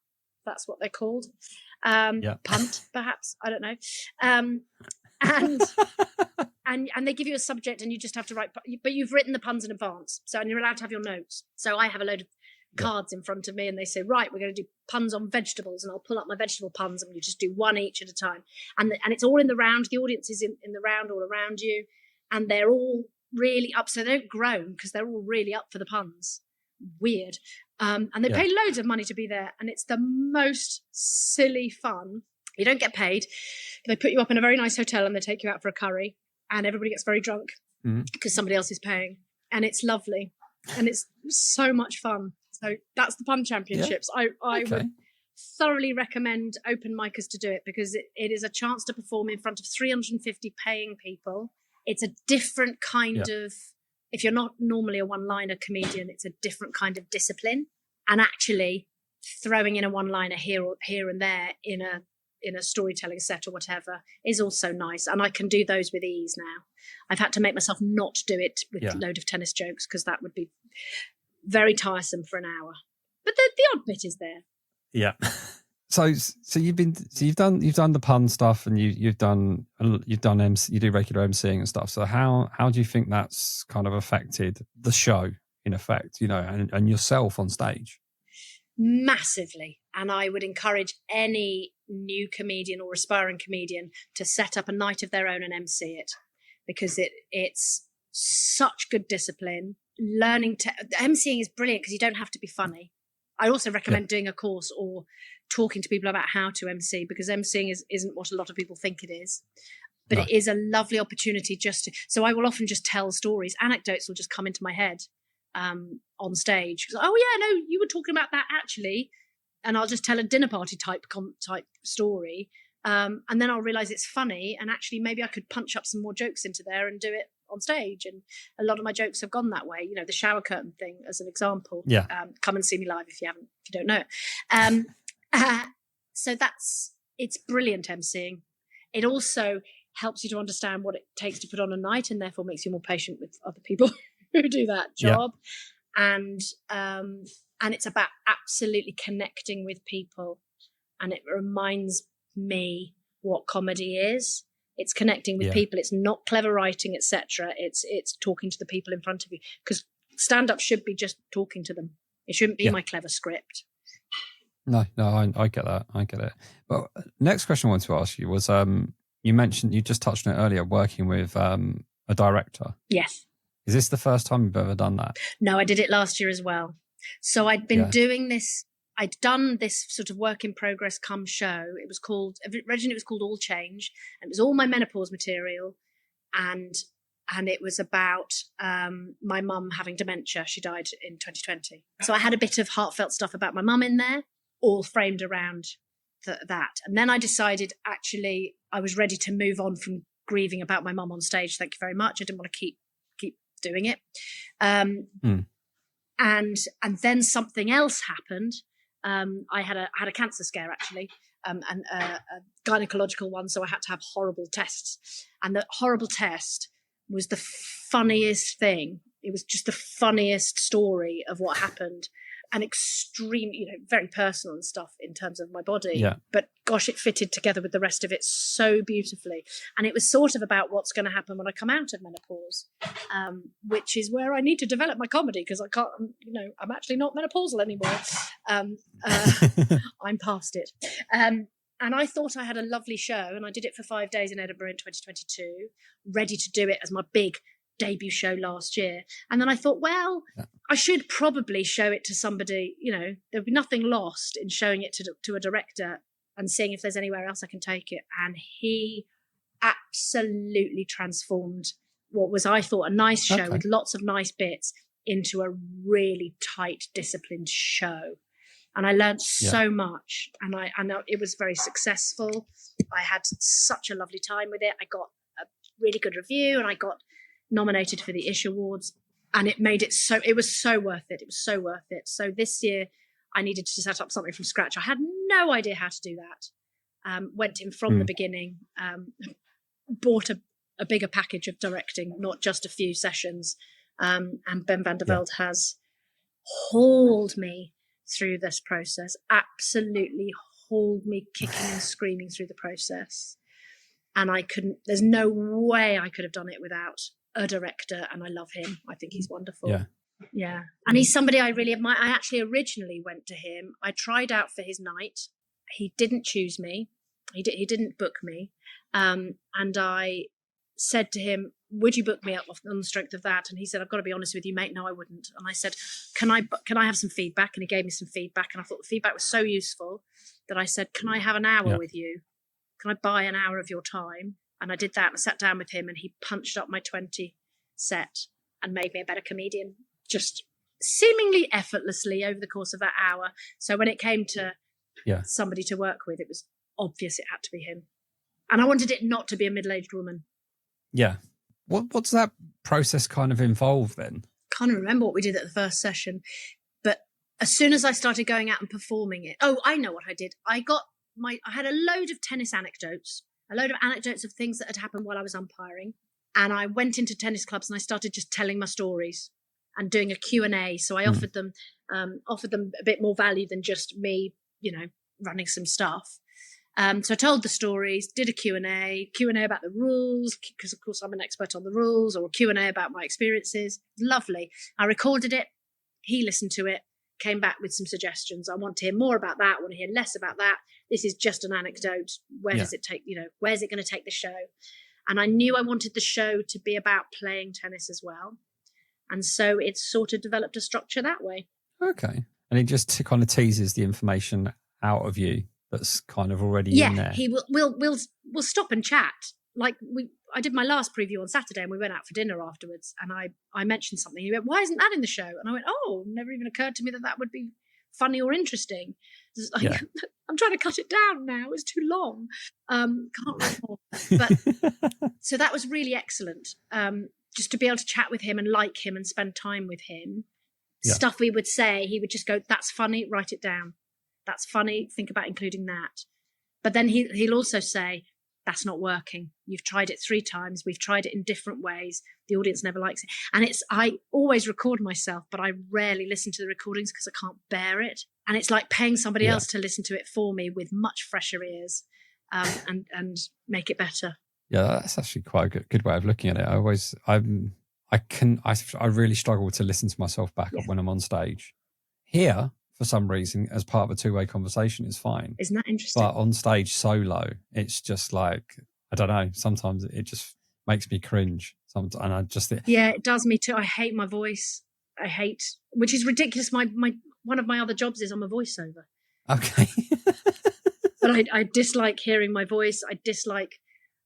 That's what they're called. Punt, perhaps. I don't know. And they give you a subject and you just have to write, but you've written the puns in advance. And you're allowed to have your notes. So I have a load of cards in front of me, and they say, right, we're going to do puns on vegetables, and I'll pull up my vegetable puns, and you just do one each at a time. And it's all in the round. The audience is in the round all around you, and they're all really up. So they don't groan because they're all really up for the puns. Weird. And they pay loads of money to be there, and it's the most silly fun. You don't get paid. They put you up in a very nice hotel and they take you out for a curry, and everybody gets very drunk because somebody else is paying, and it's lovely, and it's so much fun. So that's the pun championships. I would thoroughly recommend open micers to do it, because it is a chance to perform in front of 350 paying people. It's a different kind of, if you're not normally a one-liner comedian, it's a different kind of discipline. And actually throwing in a one-liner here and there in a storytelling set or whatever is also nice. And I can do those with ease now. I've had to make myself not do it with a load of tennis jokes, because that would be very tiresome for an hour. But the odd bit is there. Yeah. So you've done the pun stuff, and you do regular MCing and stuff. So how do you think that's kind of affected the show, in effect, and yourself on stage? Massively. And I would encourage any new comedian or aspiring comedian to set up a night of their own and MC it, because it's such good discipline. MCing is brilliant because you don't have to be funny. I also recommend doing a course or talking to people about how to MC, because MCing isn't what a lot of people think it is. But it is a lovely opportunity so I will often just tell stories. Anecdotes will just come into my head on stage. You were talking about that actually. And I'll just tell a dinner party type story. And then I'll realize it's funny. And actually maybe I could punch up some more jokes into there and do it on stage. And a lot of my jokes have gone that way. The shower curtain thing as an example. Come and see me live if you don't know it. So it's brilliant MCing. It also helps you to understand what it takes to put on a night, and therefore makes you more patient with other people who do that job. And it's about absolutely connecting with people. And it reminds me what comedy is. It's connecting with people. It's not clever writing, etc. It's talking to the people in front of you, because stand-up should be just talking to them. It shouldn't be my clever script. No, I get that. I get it. But next question I wanted to ask you was, you mentioned, you just touched on it earlier, working with a director. Yes. Is this the first time you've ever done that? No, I did it last year as well. So I'd been doing this. I'd done this sort of work in progress come show. It was called, originally it was called All Change, and it was all my menopause material. And it was about my mum having dementia. She died in 2020. So I had a bit of heartfelt stuff about my mum in there, all framed around that. And then I decided, actually, I was ready to move on from grieving about my mum on stage. Thank you very much. I didn't want to keep doing it. And then something else happened. I had a cancer scare, actually, and a gynecological one. So I had to have horrible tests. And the horrible test was the funniest thing. It was just the funniest story of what happened, and extreme, very personal and stuff in terms of my body. Yeah. But gosh, it fitted together with the rest of it so beautifully. And it was sort of about what's going to happen when I come out of menopause, which is where I need to develop my comedy, because I can't, I'm actually not menopausal anymore. I'm past it. And I thought I had a lovely show, and I did it for 5 days in Edinburgh in 2022, ready to do it as my big debut show last year. And then I thought, well, I should probably show it to somebody, there'd be nothing lost in showing it to a director and seeing if there's anywhere else I can take it. And he absolutely transformed what was, I thought, a nice show with lots of nice bits into a really tight, disciplined show. And I learned so much, and I know it was very successful. I had such a lovely time with it. I got a really good review, and I got nominated for the Ish Awards, and it made it so, it was so worth it. It was so worth it. So this year I needed to set up something from scratch. I had no idea how to do that. Went in from the beginning, bought a bigger package of directing, not just a few sessions. And Ben van der Velde has hauled me through this process, absolutely hauled me kicking and screaming through the process. And there's no way I could have done it without a director, and I love him. I think he's wonderful. Yeah. And he's somebody I really admire. I actually originally went to him. I tried out for his night. He didn't choose me. He didn't book me. And I said to him, would you book me up on the strength of that? And he said, I've got to be honest with you, mate, no, I wouldn't. And I said, can I have some feedback? And he gave me some feedback, and I thought the feedback was so useful that I said, can I have an hour with you? Can I buy an hour of your time? And I did that, and I sat down with him, and he punched up my 20 set and made me a better comedian, just seemingly effortlessly over the course of that hour. So when it came to somebody to work with, it was obvious it had to be him. And I wanted it not to be a middle-aged woman. Yeah. What's that process kind of involve then? Can't remember what we did at the first session, but as soon as I started going out and performing it, I know what I did. I had a load of tennis anecdotes, a load of anecdotes of things that had happened while I was umpiring. And I went into tennis clubs and I started just telling my stories and doing a Q&A. So I offered them a bit more value than just me, running some stuff. So I told the stories, did a Q&A about the rules, because of course I'm an expert on the rules, or a Q&A about my experiences. Lovely. I recorded it. He listened to it, came back with some suggestions. I want to hear more about that. I want to hear less about that. This is just an anecdote. Where does it take, where's it going to take the show? And I knew I wanted the show to be about playing tennis as well. And so it sort of developed a structure that way. Okay. And it just kind of teases the information out of you that's kind of already in there. Yeah, we'll stop and chat. Like I did my last preview on Saturday, and we went out for dinner afterwards, and I mentioned something. He went, why isn't that in the show? And I went, never even occurred to me that would be funny or interesting. Like, I'm trying to cut it down now. It's too long. Can't write more. But so that was really excellent. Just to be able to chat with him and like him and spend time with him. Yeah. Stuff we would say, he would just go, that's funny, write it down. That's funny, think about including that. But then he'll also say, that's not working. You've tried it 3 times. We've tried it in different ways. The audience never likes it. And I always record myself, but I rarely listen to the recordings because I can't bear it. And it's like paying somebody else to listen to it for me with much fresher ears. and make it better. Yeah, that's actually quite a good way of looking at it. I really struggle to listen to myself back up when I'm on stage. Here, for some reason, as part of a two-way conversation, is fine. Isn't that interesting? But on stage solo, it's just like, I don't know, sometimes it just makes me cringe. Yeah, it does me too. I hate my voice. Which is ridiculous. My one of my other jobs is I'm a voiceover. Okay. But I dislike hearing my voice. I dislike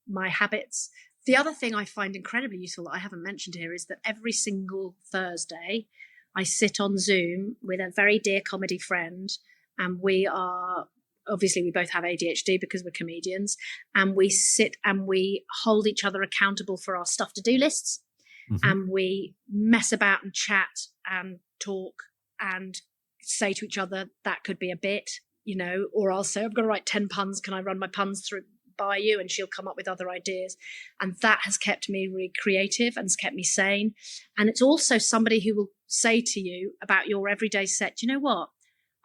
my habits. The other thing I find incredibly useful that I haven't mentioned here is that every single Thursday I sit on Zoom with a very dear comedy friend, and we both have ADHD because we're comedians, and we sit and we hold each other accountable for our stuff to do lists. Mm-hmm. And we mess about and chat and talk and say to each other, that could be a bit, or I'll say, I've got to write 10 puns. Can I run my puns through by you? And she'll come up with other ideas. And that has kept me really creative and has kept me sane. And it's also somebody who will say to you about your everyday set, you know what?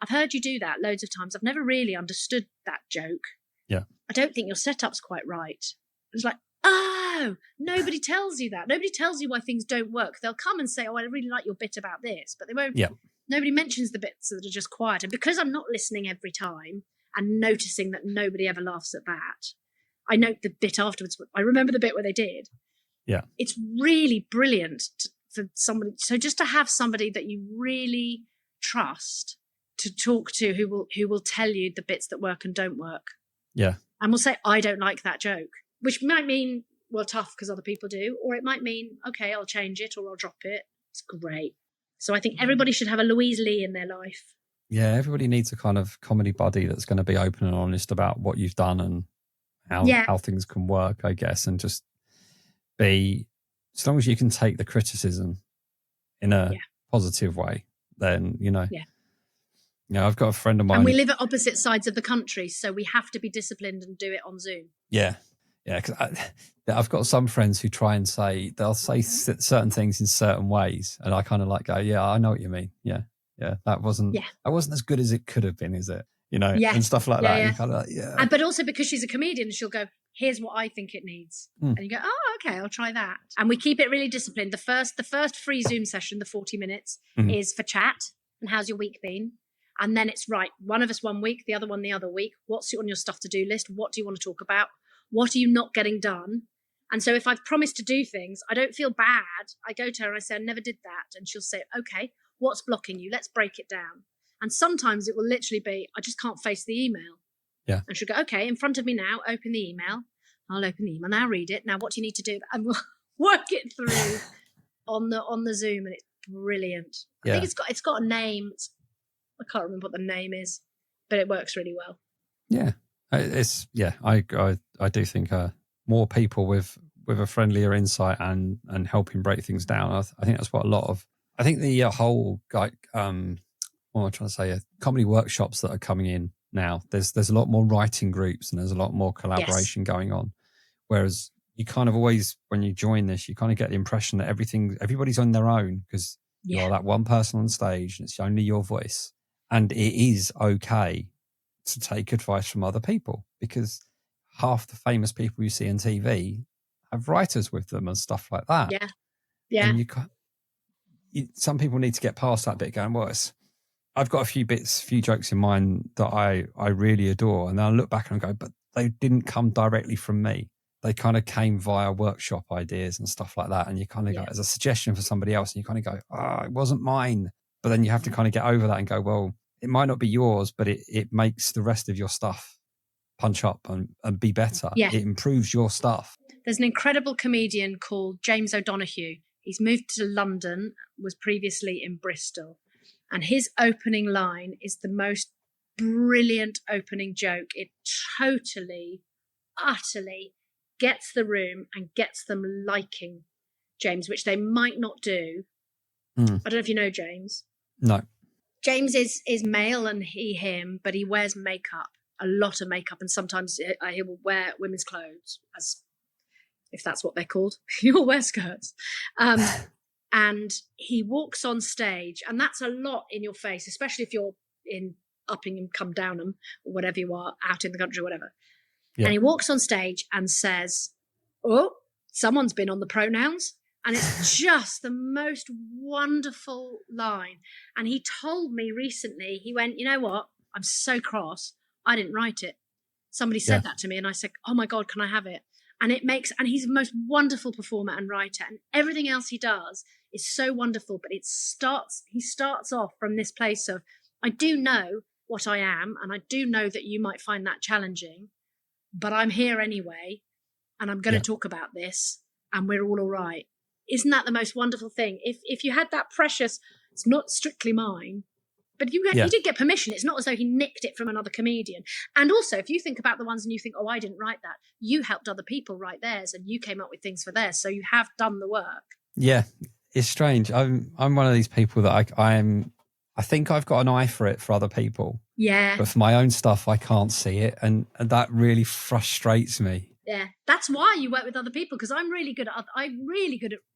I've heard you do that loads of times. I've never really understood that joke. Yeah. I don't think your setup's quite right. It's like, oh, nobody tells you that. Nobody tells you why things don't work. They'll come and say, oh, I really like your bit about this, but they won't. Yeah. Nobody mentions the bits that are just quiet. And because I'm not listening every time and noticing that nobody ever laughs at that, I note the bit afterwards. I remember the bit where they did. Yeah. It's really brilliant for somebody. So just to have somebody that you really trust to talk to who will tell you the bits that work and don't work. Yeah. And will say, I don't like that joke, which might mean, well, tough because other people do, or it might mean, okay, I'll change it or I'll drop it. It's great. So I think everybody should have a Louise Lee in their life. Yeah, everybody needs a kind of comedy buddy that's going to be open and honest about what you've done and how things can work, I guess, and just be, as long as you can take the criticism in a positive way, then, Yeah, I've got a friend of mine. And we live at opposite sides of the country, so we have to be disciplined and do it on Zoom. Yeah. Yeah, because I've got some friends who try and they'll say certain things in certain ways, and I kind of go, yeah, I know what you mean. Yeah, that wasn't as good as it could have been, is it? And stuff like that. Yeah. And kind of but also because she's a comedian, she'll go, here's what I think it needs. And you go, oh, okay, I'll try that. And we keep it really disciplined. The first free Zoom session, the 40 minutes, is for chat and how's your week been? And then it's right, one of us 1 week, the other one the other week. What's on your stuff to do list? What do you want to talk about? What are you not getting done? And so if I've promised to do things, I don't feel bad. I go to her and I say, I never did that. And she'll say, okay, what's blocking you? Let's break it down. And sometimes it will literally be, I just can't face the email. Yeah. And she'll go, okay, in front of me now, open the email. I'll open the email, now read it. Now what do you need to do? And we'll work it through on the Zoom, and it's brilliant. I think it's got a name. I can't remember what the name is, but it works really well. Yeah. I do think more people with a friendlier insight and helping break things down. I think that's what a lot of. I think the whole what am I trying to say? Comedy workshops that are coming in now. There's a lot more writing groups and there's a lot more collaboration going on. Whereas you kind of always, when you join this, you kind of get the impression that everybody's on their own because you're that one person on stage and it's only your voice. And it is okay to take advice from other people because half the famous people you see on TV have writers with them and stuff like that. Yeah. Yeah. And some people need to get past that bit going, well, I've got a few jokes in mind that I really adore. And then I look back and I go, but they didn't come directly from me. They kind of came via workshop ideas and stuff like that. And you kind of go, as a suggestion for somebody else, and you kind of go, it wasn't mine. But then you have to kind of get over that and go, well, it might not be yours, but it makes the rest of your stuff punch up and be better. Yeah. It improves your stuff. There's an incredible comedian called James O'Donoghue. He's moved to London, was previously in Bristol. And his opening line is the most brilliant opening joke. It totally, utterly gets the room and gets them liking James, which they might not do. I don't know if you know James. No. James is male and him, but he wears makeup, a lot of makeup, and sometimes he will wear women's clothes, as if that's what they're called. He will wear skirts. And he walks on stage, and that's a lot in your face, especially if you're in Uppingham, come Downham, or whatever you are, out in the country, whatever. And he walks on stage and says, "Oh, someone's been on the pronouns." And it's just the most wonderful line. And he told me recently, he went, "You know what? I'm so cross. I didn't write it. Somebody said that to me." And I said, "Oh my God, can I have it?" And and he's the most wonderful performer and writer. And everything else he does is so wonderful. But he starts off from this place of, I do know what I am. And I do know that you might find that challenging, but I'm here anyway. And I'm going to talk about this, and we're all right. Isn't that the most wonderful thing? If you had that precious, it's not strictly mine, but you did get permission. It's not as though he nicked it from another comedian. And also, if you think about the ones and you think, "Oh, I didn't write that," you helped other people write theirs, and you came up with things for theirs. So you have done the work. Yeah, it's strange. I'm one of these people that I think I've got an eye for it for other people. Yeah. But for my own stuff, I can't see it, and that really frustrates me. Yeah, that's why you work with other people, because I'm really good at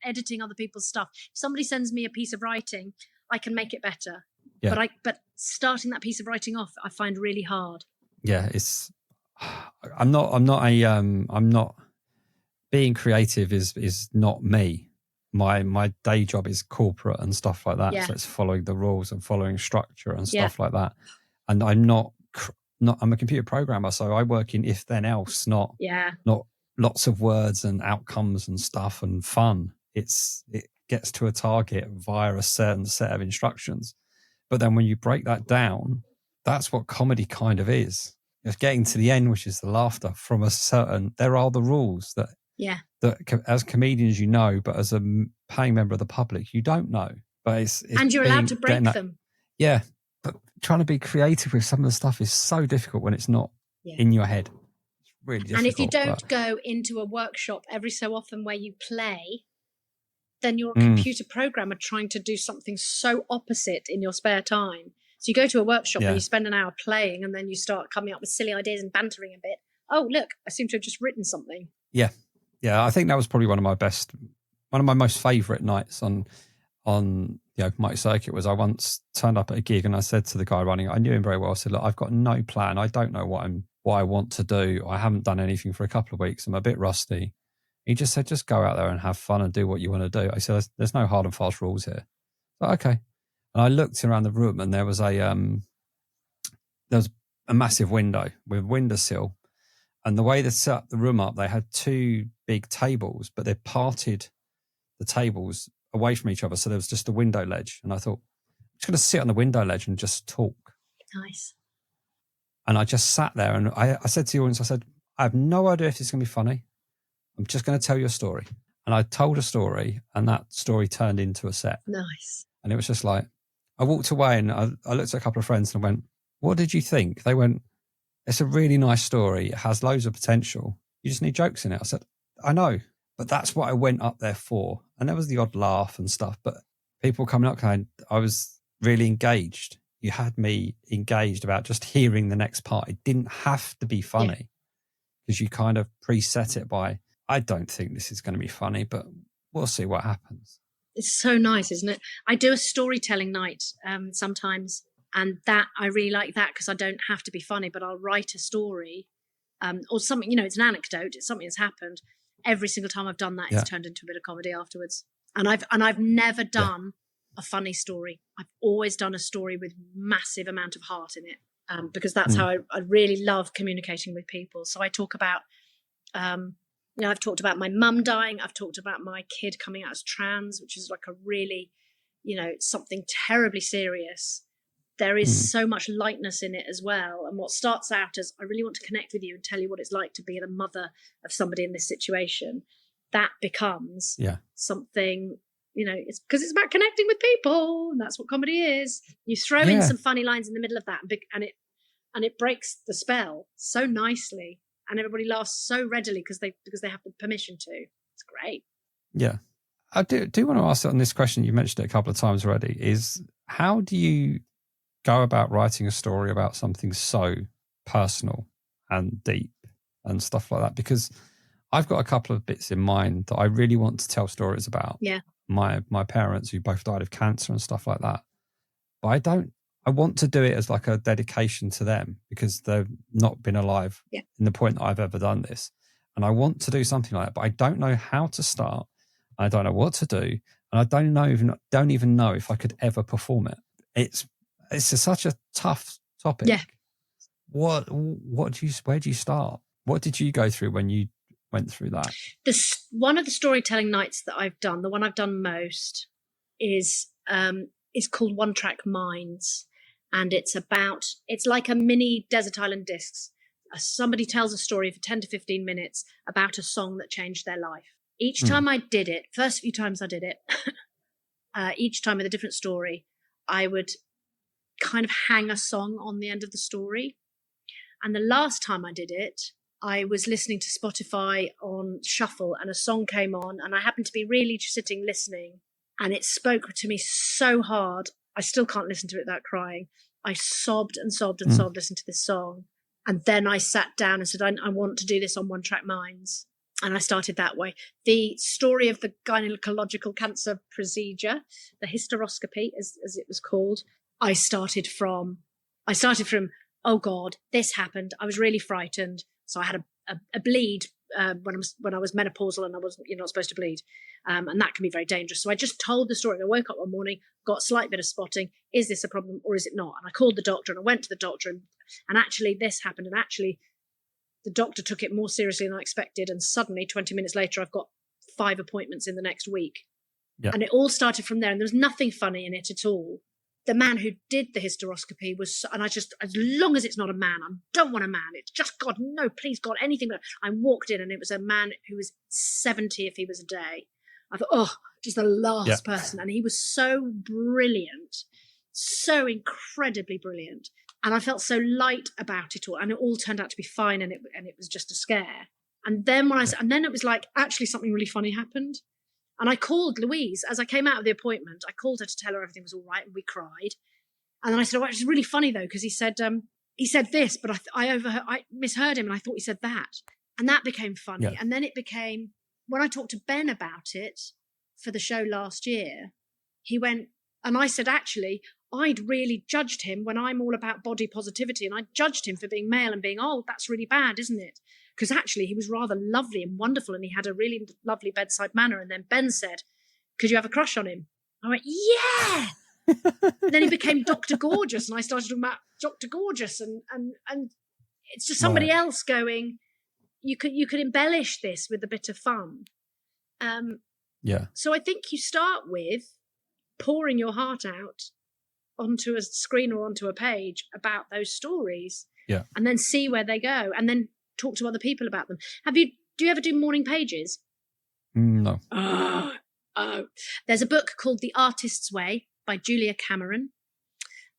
editing other people's stuff. If somebody sends me a piece of writing, I can make it better. Yeah. But starting that piece of writing off, I find really hard. Yeah, I'm not being creative is not me. My day job is corporate and stuff like that. Yeah. So it's following the rules and following structure and stuff like that. And I'm I'm a computer programmer, so I work in if then else, not lots of words and outcomes and stuff and fun. It gets to a target via a certain set of instructions. But then when you break that down, that's what comedy kind of is. It's getting to the end, which is the laughter from there are the rules that as comedians you know, but as a paying member of the public, you don't know. But and you're allowed to break them. Yeah. But trying to be creative with some of the stuff is so difficult when it's not in your head. It's really difficult. And if you don't go into a workshop every so often where you play, then you're a computer programmer trying to do something so opposite in your spare time. So you go to a workshop where you spend an hour playing, and then you start coming up with silly ideas and bantering a bit. Oh, look, I seem to have just written something. Yeah. Yeah, I think that was probably one of my most favourite nights on the open mic circuit was I once turned up at a gig and I said to the guy running it, I knew him very well. I said, "Look, I've got no plan. I don't know what I want to do. I haven't done anything for a couple of weeks. I'm a bit rusty." He just said, "Just go out there and have fun and do what you want to do." I said, "There's no hard and fast rules here." But okay. And I looked around the room and there was a massive window with windowsill. And the way they set up the room up, they had two big tables, but they parted the tables away from each other. So there was just a window ledge. And I thought, I'm just going to sit on the window ledge and just talk. Nice. And I just sat there and I said to the audience, I said, "I have no idea if this is going to be funny. I'm just going to tell you a story." And I told a story and that story turned into a set. Nice. And it was just like, I walked away and I looked at a couple of friends and I went, "What did you think?" They went, "It's a really nice story. It has loads of potential. You just need jokes in it." I said, "I know, but that's what I went up there for." And there was the odd laugh and stuff, but people coming up I was really engaged. You had me engaged about just hearing the next part. It didn't have to be funny because you kind of preset it by, I don't think this is going to be funny, but we'll see what happens. It's so nice, isn't it? I do a storytelling night sometimes, and that I really like that because I don't have to be funny, but I'll write a story or something. It's an anecdote. It's something that's happened. Every single time I've done that, it's turned into a bit of comedy afterwards. And I've never done a funny story. I've always done a story with massive amount of heart in it because that's how I really love communicating with people. So I talk about. I've talked about my mum dying. I've talked about my kid coming out as trans, which is like a really, something terribly serious. There is so much lightness in it as well. And what starts out as, I really want to connect with you and tell you what it's like to be the mother of somebody in this situation, that becomes something, it's because it's about connecting with people. And that's what comedy is. You throw in some funny lines in the middle of that and it breaks the spell so nicely. And everybody laughs so readily because they have the permission to. It's great. Yeah. I do want to ask on this question, you mentioned it a couple of times already, is how do you go about writing a story about something so personal and deep and stuff like that? Because I've got a couple of bits in mind that I really want to tell stories about. Yeah. My parents who both died of cancer and stuff like that. But I want to do it as like a dedication to them because they've not been alive in the point that I've ever done this. And I want to do something like that, but I don't know how to start. I don't know what to do. And I don't even know if I could ever perform it. It's such a tough topic. Yeah. Where do you start? What did you go through when you went through that? One of the storytelling nights that I've done, the one I've done most, is called One Track Minds. And it's like a mini Desert Island Discs. Somebody tells a story for 10 to 15 minutes about a song that changed their life. Each time I did it, first few times I did it, each time with a different story, I would kind of hang a song on the end of the story. And the last time I did it, I was listening to Spotify on shuffle and a song came on and I happened to be really sitting listening and it spoke to me so hard. I still can't listen to it without crying. I sobbed and sobbed and sobbed listening to this song. And then I sat down and said, I want to do this on One Track Minds. And I started that way. The story of the gynecological cancer procedure, the hysteroscopy, as it was called, I started from, oh God, this happened. I was really frightened. So I had a bleed when I was menopausal and you're not supposed to bleed. And that can be very dangerous. So I just told the story. I woke up one morning, got a slight bit of spotting. Is this a problem or is it not? And I called the doctor and I went to the doctor and actually this happened. And actually the doctor took it more seriously than I expected. And suddenly 20 minutes later, I've got 5 appointments in the next week. Yeah. And it all started from there. And there was nothing funny in it at all. The man who did the hysteroscopy was, and I just, as long as it's not a man, I don't want a man. It's just, God, no, please, God, anything. I walked in and it was a man who was 70 if he was a day. I thought, oh, just the last person. And he was so brilliant, so incredibly brilliant. And I felt so light about it all. And it all turned out to be fine. And it was just a scare. And then and then it was like, actually something really funny happened. And I called Louise as I came out of the appointment. I called her to tell her everything was all right, and we cried. And then I said, "Oh, it's really funny though, because he said this, but I misheard him, and I thought he said that." And that became funny. Yeah. And then it became, when I talked to Ben about it for the show last year, he went, and I said, actually, I'd really judged him when I'm all about body positivity, and I judged him for being male and being, oh, that's really bad, isn't it? Because actually he was rather lovely and wonderful and he had a really lovely bedside manner. And then Ben said, could you have a crush on him? I went, yeah. And then he became Dr. Gorgeous and I started talking about Dr. Gorgeous and it's just somebody else going, you could embellish this with a bit of fun. So I think you start with pouring your heart out onto a screen or onto a page about those stories and then see where they go and then talk to other people about them. Do you ever do morning pages? No. Oh. There's a book called The Artist's Way by Julia Cameron.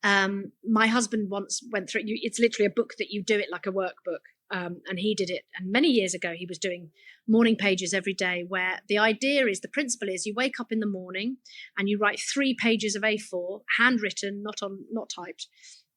My husband once went through it. It's literally a book that you do it like a workbook. And he did it. And many years ago, he was doing morning pages every day where the principle is you wake up in the morning and you write 3 pages of A4, handwritten, not typed.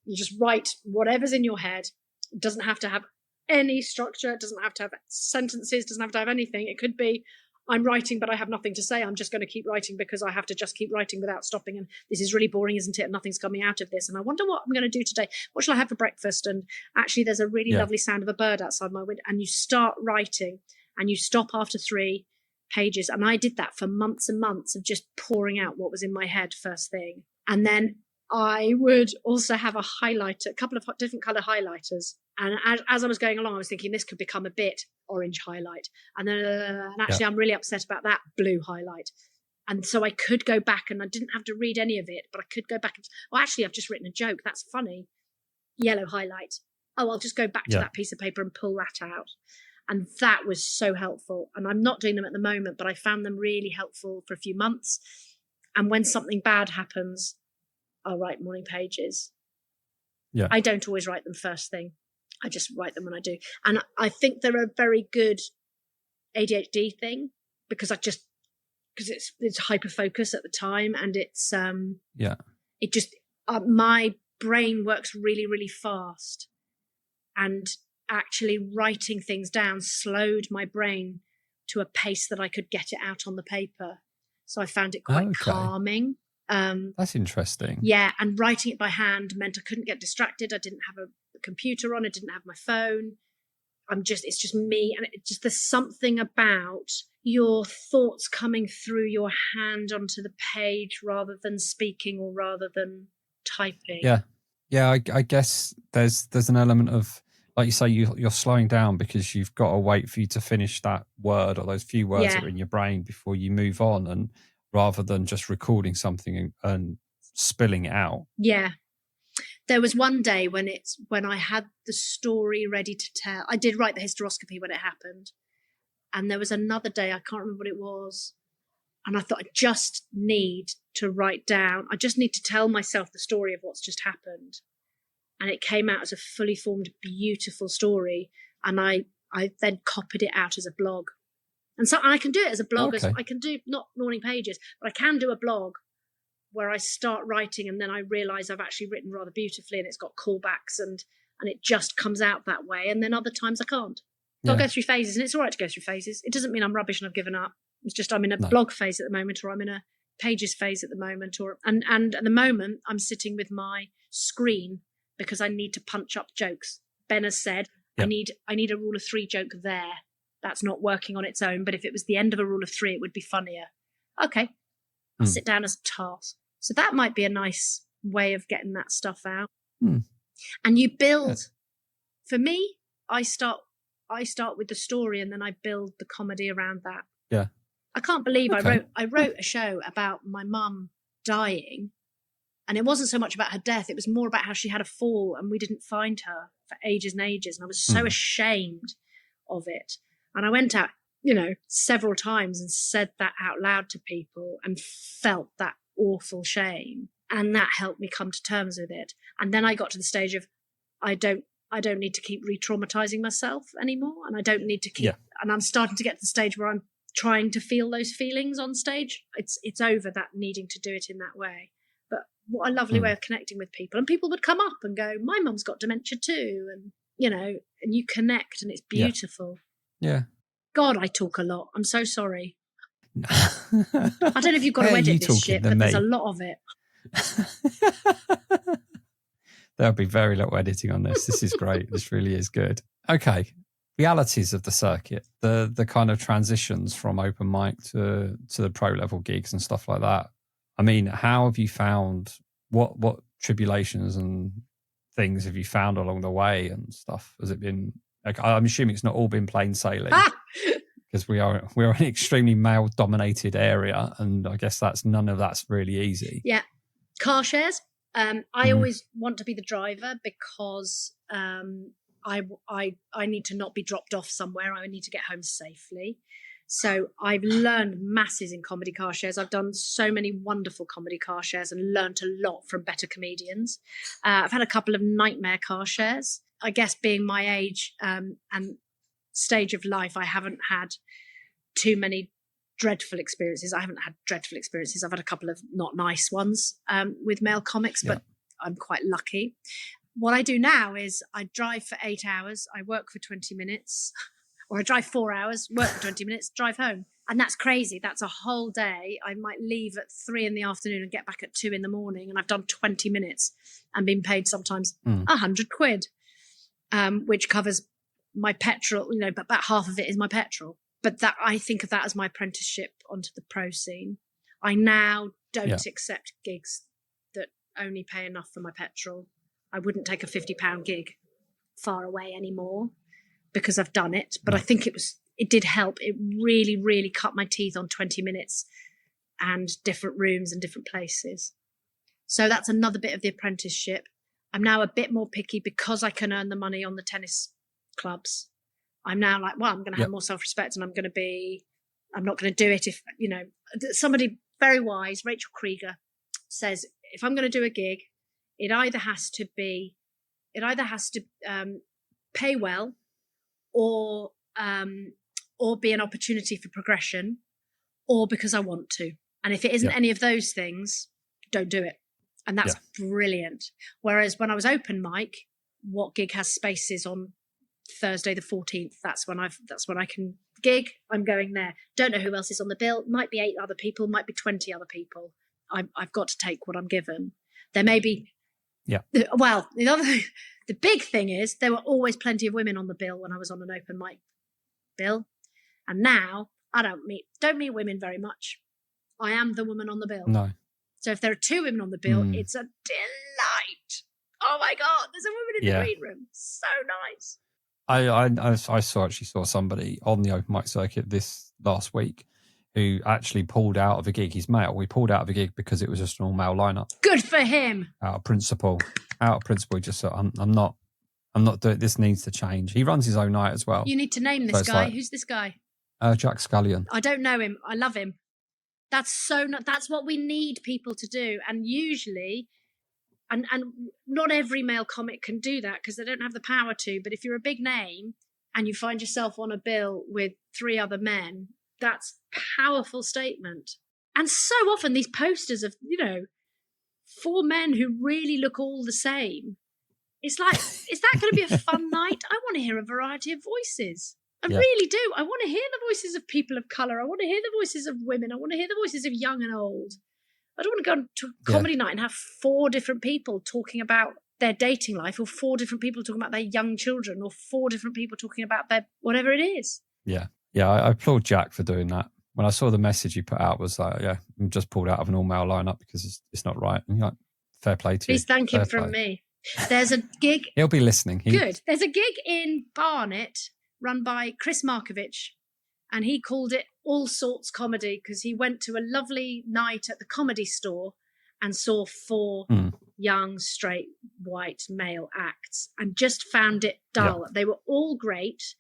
You just write whatever's in your head. It doesn't have to have any structure. It doesn't have to have sentences. Doesn't have to have anything. It could be, I'm writing, but I have nothing to say. I'm just going to keep writing because I have to just keep writing without stopping. And this is really boring, isn't it? And nothing's coming out of this. And I wonder what I'm going to do today. What shall I have for breakfast? And actually, there's a really lovely sound of a bird outside my window. And you start writing and you stop after 3 pages. And I did that for months and months of just pouring out what was in my head first thing. And then I would also have a couple of different color highlighters. And as I was going along, I was thinking this could become a bit orange highlight. And then actually, I'm really upset about that blue highlight. And so I could go back and I didn't have to read any of it, but I could go back and, actually, I've just written a joke. That's funny. Yellow highlight. Oh, I'll just go back to that piece of paper and pull that out. And that was so helpful. And I'm not doing them at the moment, but I found them really helpful for a few months. And when something bad happens, I'll write morning pages. Yeah. I don't always write them first thing. I just write them when I do. And I think they're a very good ADHD thing because it's hyper focus at the time. And it's, it just, my brain works really, really fast. And actually writing things down slowed my brain to a pace that I could get it out on the paper. So I found it quite calming. That's interesting. Yeah, and writing it by hand meant I couldn't get distracted. I didn't have a computer on. I didn't have my phone. It's just me. And there's something about your thoughts coming through your hand onto the page rather than speaking or rather than typing. Yeah. Yeah, I guess there's an element of, like you say, you're slowing down because you've got to wait for you to finish that word or those few words that are in your brain before you move on, and rather than just recording something and spilling it out. Yeah. There was one day when I had the story ready to tell. I did write the hysteroscopy when it happened. And there was another day, I can't remember what it was. And I thought, I just need to write down. I just need to tell myself the story of what's just happened. And it came out as a fully formed, beautiful story. And I then copied it out as a blog. And so I can do it as a blog. Okay. I can do not morning pages, but I can do a blog where I start writing and then I realise I've actually written rather beautifully and it's got callbacks and it just comes out that way. And then other times I can't. So I'll go through phases, and it's all right to go through phases. It doesn't mean I'm rubbish and I've given up. It's just I'm in a blog phase at the moment, or I'm in a pages phase at the moment, and at the moment I'm sitting with my screen because I need to punch up jokes. Ben has said I need a rule of 3 joke there. That's not working on its own, but if it was the end of a rule of 3, it would be funnier. Okay, I'll sit down as a task. So that might be a nice way of getting that stuff out. And you build. For me, I start with the story and then I build the comedy around that. Yeah. I can't believe I wrote a show about my mum dying, and it wasn't so much about her death. It was more about how she had a fall and we didn't find her for ages and ages. And I was so ashamed of it. And I went out, several times and said that out loud to people and felt that awful shame. And that helped me come to terms with it. And then I got to the stage of, I don't need to keep re-traumatizing myself anymore. And I don't need to keep, and I'm starting to get to the stage where I'm trying to feel those feelings on stage. It's over that needing to do it in that way. But what a lovely way of connecting with people. And people would come up and go, my mum's got dementia too. And, and you connect and it's beautiful. Yeah. God, I talk a lot. I'm so sorry. I don't know if you've got to edit this shit, but there's a lot of it. There'll be very little editing on this. This is great. This really is good. Okay. Realities of the circuit, the kind of transitions from open mic to the pro level gigs and stuff like that. I mean, how have you found, what tribulations and things have you found along the way and stuff? Has it been, like, I'm assuming it's not all been plain sailing because we're an extremely male dominated area, and I guess none of that's really easy. Yeah. Car shares. I always want to be the driver because I need to not be dropped off somewhere. I need to get home safely. So I've learned masses in comedy car shares. I've done so many wonderful comedy car shares and learned a lot from better comedians. I've had a couple of nightmare car shares. I guess being my age and stage of life, I haven't had too many dreadful experiences. I haven't had dreadful experiences. I've had a couple of not nice ones with male comics, but I'm quite lucky. What I do now is I drive for 8 hours, I work for 20 minutes, or I drive 4 hours, work for 20 minutes, drive home. And that's crazy. That's a whole day. I might leave at 3 in the afternoon and get back at 2 in the morning, and I've done 20 minutes and been paid sometimes 100 quid, which covers my petrol, but about half of it is my petrol. But that, I think of that as my apprenticeship onto the pro scene. I now don't accept gigs that only pay enough for my petrol. I wouldn't take a £50 gig far away anymore because I've done it. But I think it did help. It really, really cut my teeth on 20 minutes and different rooms and different places. So that's another bit of the apprenticeship. I'm now a bit more picky because I can earn the money on the tennis clubs. I'm now like, well, I'm going to have more self-respect, and I'm not going to do it if, somebody very wise, Rachel Krieger, says, if I'm going to do a gig, it either has to pay well or be an opportunity for progression, or because I want to. And if it isn't any of those things, don't do it. And that's brilliant. Whereas when I was open mic, what gig has spaces on Thursday the 14th? That's when I can gig. I'm going there. Don't know who else is on the bill. Might be 8 other people, might be 20 other people. I've got to take what I'm given. There may be, yeah. Well, the big thing is there were always plenty of women on the bill when I was on an open mic bill, and now I don't meet women very much. I am the woman on the bill. No. So if there are 2 women on the bill, it's a delight. Oh my God, there's a woman in the green room. So nice. I saw somebody on the open mic circuit this last week who actually pulled out of a gig. He's male. We pulled out of a gig because it was just an all-male lineup. Good for him. Out of principle, he just said, I'm not doing this. Needs to change. He runs his own night as well. You need to name this guy. Who's this guy? Jack Scullion. I don't know him. I love him. That's what we need people to do. And usually, and not every male comic can do that because they don't have the power to. But if you're a big name and you find yourself on a bill with 3 other men, that's a powerful statement. And so often these posters of, 4 men who really look all the same. It's like, is that going to be a fun night? I want to hear a variety of voices. I really do. I want to hear the voices of people of colour. I want to hear the voices of women. I want to hear the voices of young and old. I don't want to go to a comedy night and have 4 different people talking about their dating life, or 4 different people talking about their young children, or 4 different people talking about their whatever it is. Yeah. Yeah, I applaud Jack for doing that. When I saw the message he put out, was like, I'm just pulled out of an all-male lineup because it's not right. And you're like, fair play to you. Please thank him from me. There's a gig. He'll be listening. Good. There's a gig in Barnet run by Chris Markovich, and he called it All Sorts Comedy because he went to a lovely night at the Comedy Store and saw 4 young, straight, white male acts and just found it dull. They were all great,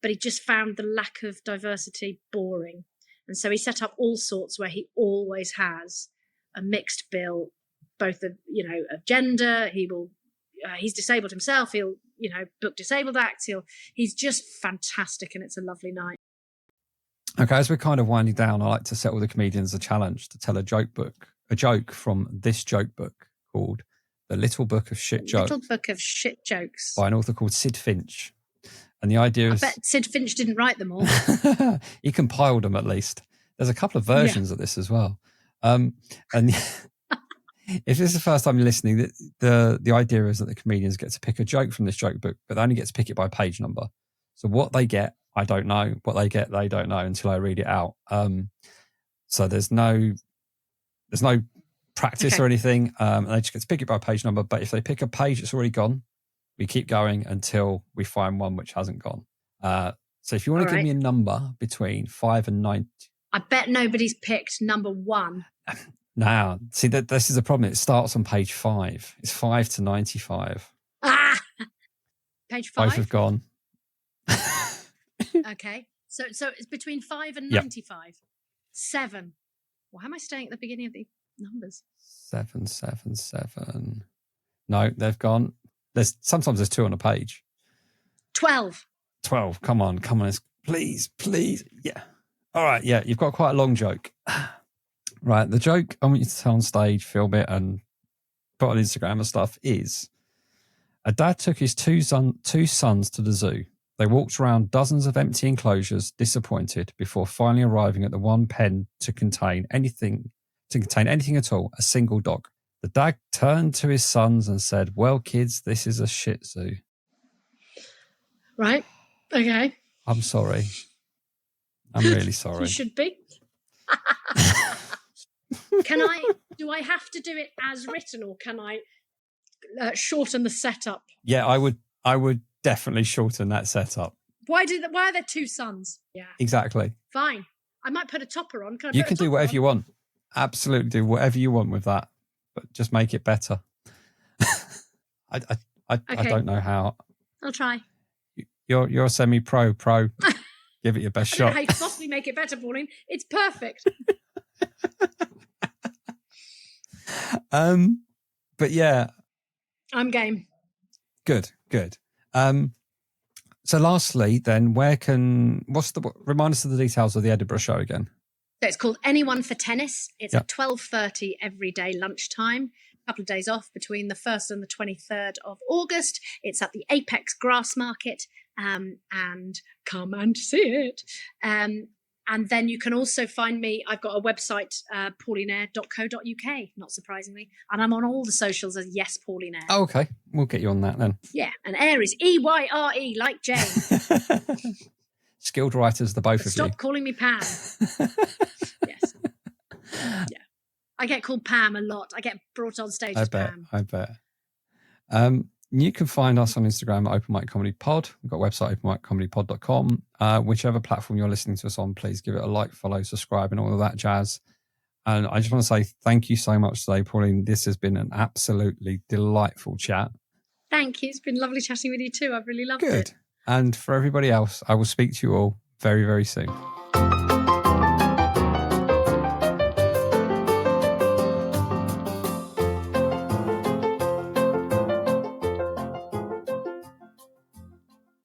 but he just found the lack of diversity boring. And so he set up All Sorts, where he always has a mixed bill, both of gender. He's disabled himself. He'll book disabled acts. He's just fantastic, and it's a lovely night. Okay, as we're kind of winding down, I like to set all the comedians a challenge to tell a joke from this joke book called The Little Book of Shit Jokes. Little Book of Shit Jokes. By an author called Sid Finch. And the idea is... I bet Sid Finch didn't write them all. He compiled them at least. There's a couple of versions of this as well. And if this is the first time you're listening, the idea is that the comedians get to pick a joke from this joke book, but they only get to pick it by page number. So what they get, I don't know. What they get, they don't know until I read it out. So there's no practice or anything. They just get to pick it by page number. But if they pick a page that's already gone, we keep going until we find one which hasn't gone. So if you want to give me a number between 5 and 90. I bet nobody's picked number 1. Now, see, this is a problem. It starts on page 5. It's 5 to 95. Page 5? 5 have gone. Okay. So it's between 5 and 95. 7. Well, how am I staying at the beginning of the numbers? 7, 7, 7. No, they've gone. Sometimes there's 2 on a page. 12. 12. Come on. Please. Yeah. All right. Yeah, you've got quite a long joke. Right. The joke I want you to tell on stage, film it, and put on Instagram and stuff is: a dad took his two sons to the zoo. They walked around dozens of empty enclosures, disappointed, before finally arriving at the one pen to contain anything at all, a single dog. The dad turned to his sons and said, "Well, kids, this is a shit zoo." Right. Okay. I'm sorry. I'm really sorry. You should be. Do I have to do it as written, or can I shorten the setup? Yeah, I would definitely shorten that setup. Why are there 2 sons? Yeah. Exactly. Fine. I might put a topper on. You can do whatever you want. Absolutely do whatever you want with that, but just make it better. I don't know how. I'll try. You're a semi-pro. Give it your best shot. I don't know how you can possibly make it better, Pauline. It's perfect. But yeah, I'm game. Good. So lastly, then, remind us of the details of the Edinburgh show again? So it's called Anyone for Tennis. It's at 12:30 every day lunchtime. A couple of days off between the 1st and the 23rd of August. It's at the Apex Grass Market, and come and see it. And And then you can also find me. I've got a website, paulineeyre.co.uk, not surprisingly. And I'm on all the socials as Yes, Pauline Eyre. Oh, okay. We'll get you on that then. Yeah. And Eyre is EYRE, like Jane. Skilled writers, the both of you. Stop calling me Pam. Yes. Yeah. I get called Pam a lot. I get brought on stage as Pam. I bet. You can find us on Instagram at Open Mic Comedy Pod. We've got a website, openmiccomedypod.com. Whichever platform you're listening to us on, please give it a like, follow, subscribe, and all of that jazz. And I just want to say thank you so much today, Pauline. This has been an absolutely delightful chat. Thank you. It's been lovely chatting with you too. I've really loved it. Good. And for everybody else, I will speak to you all very, very soon.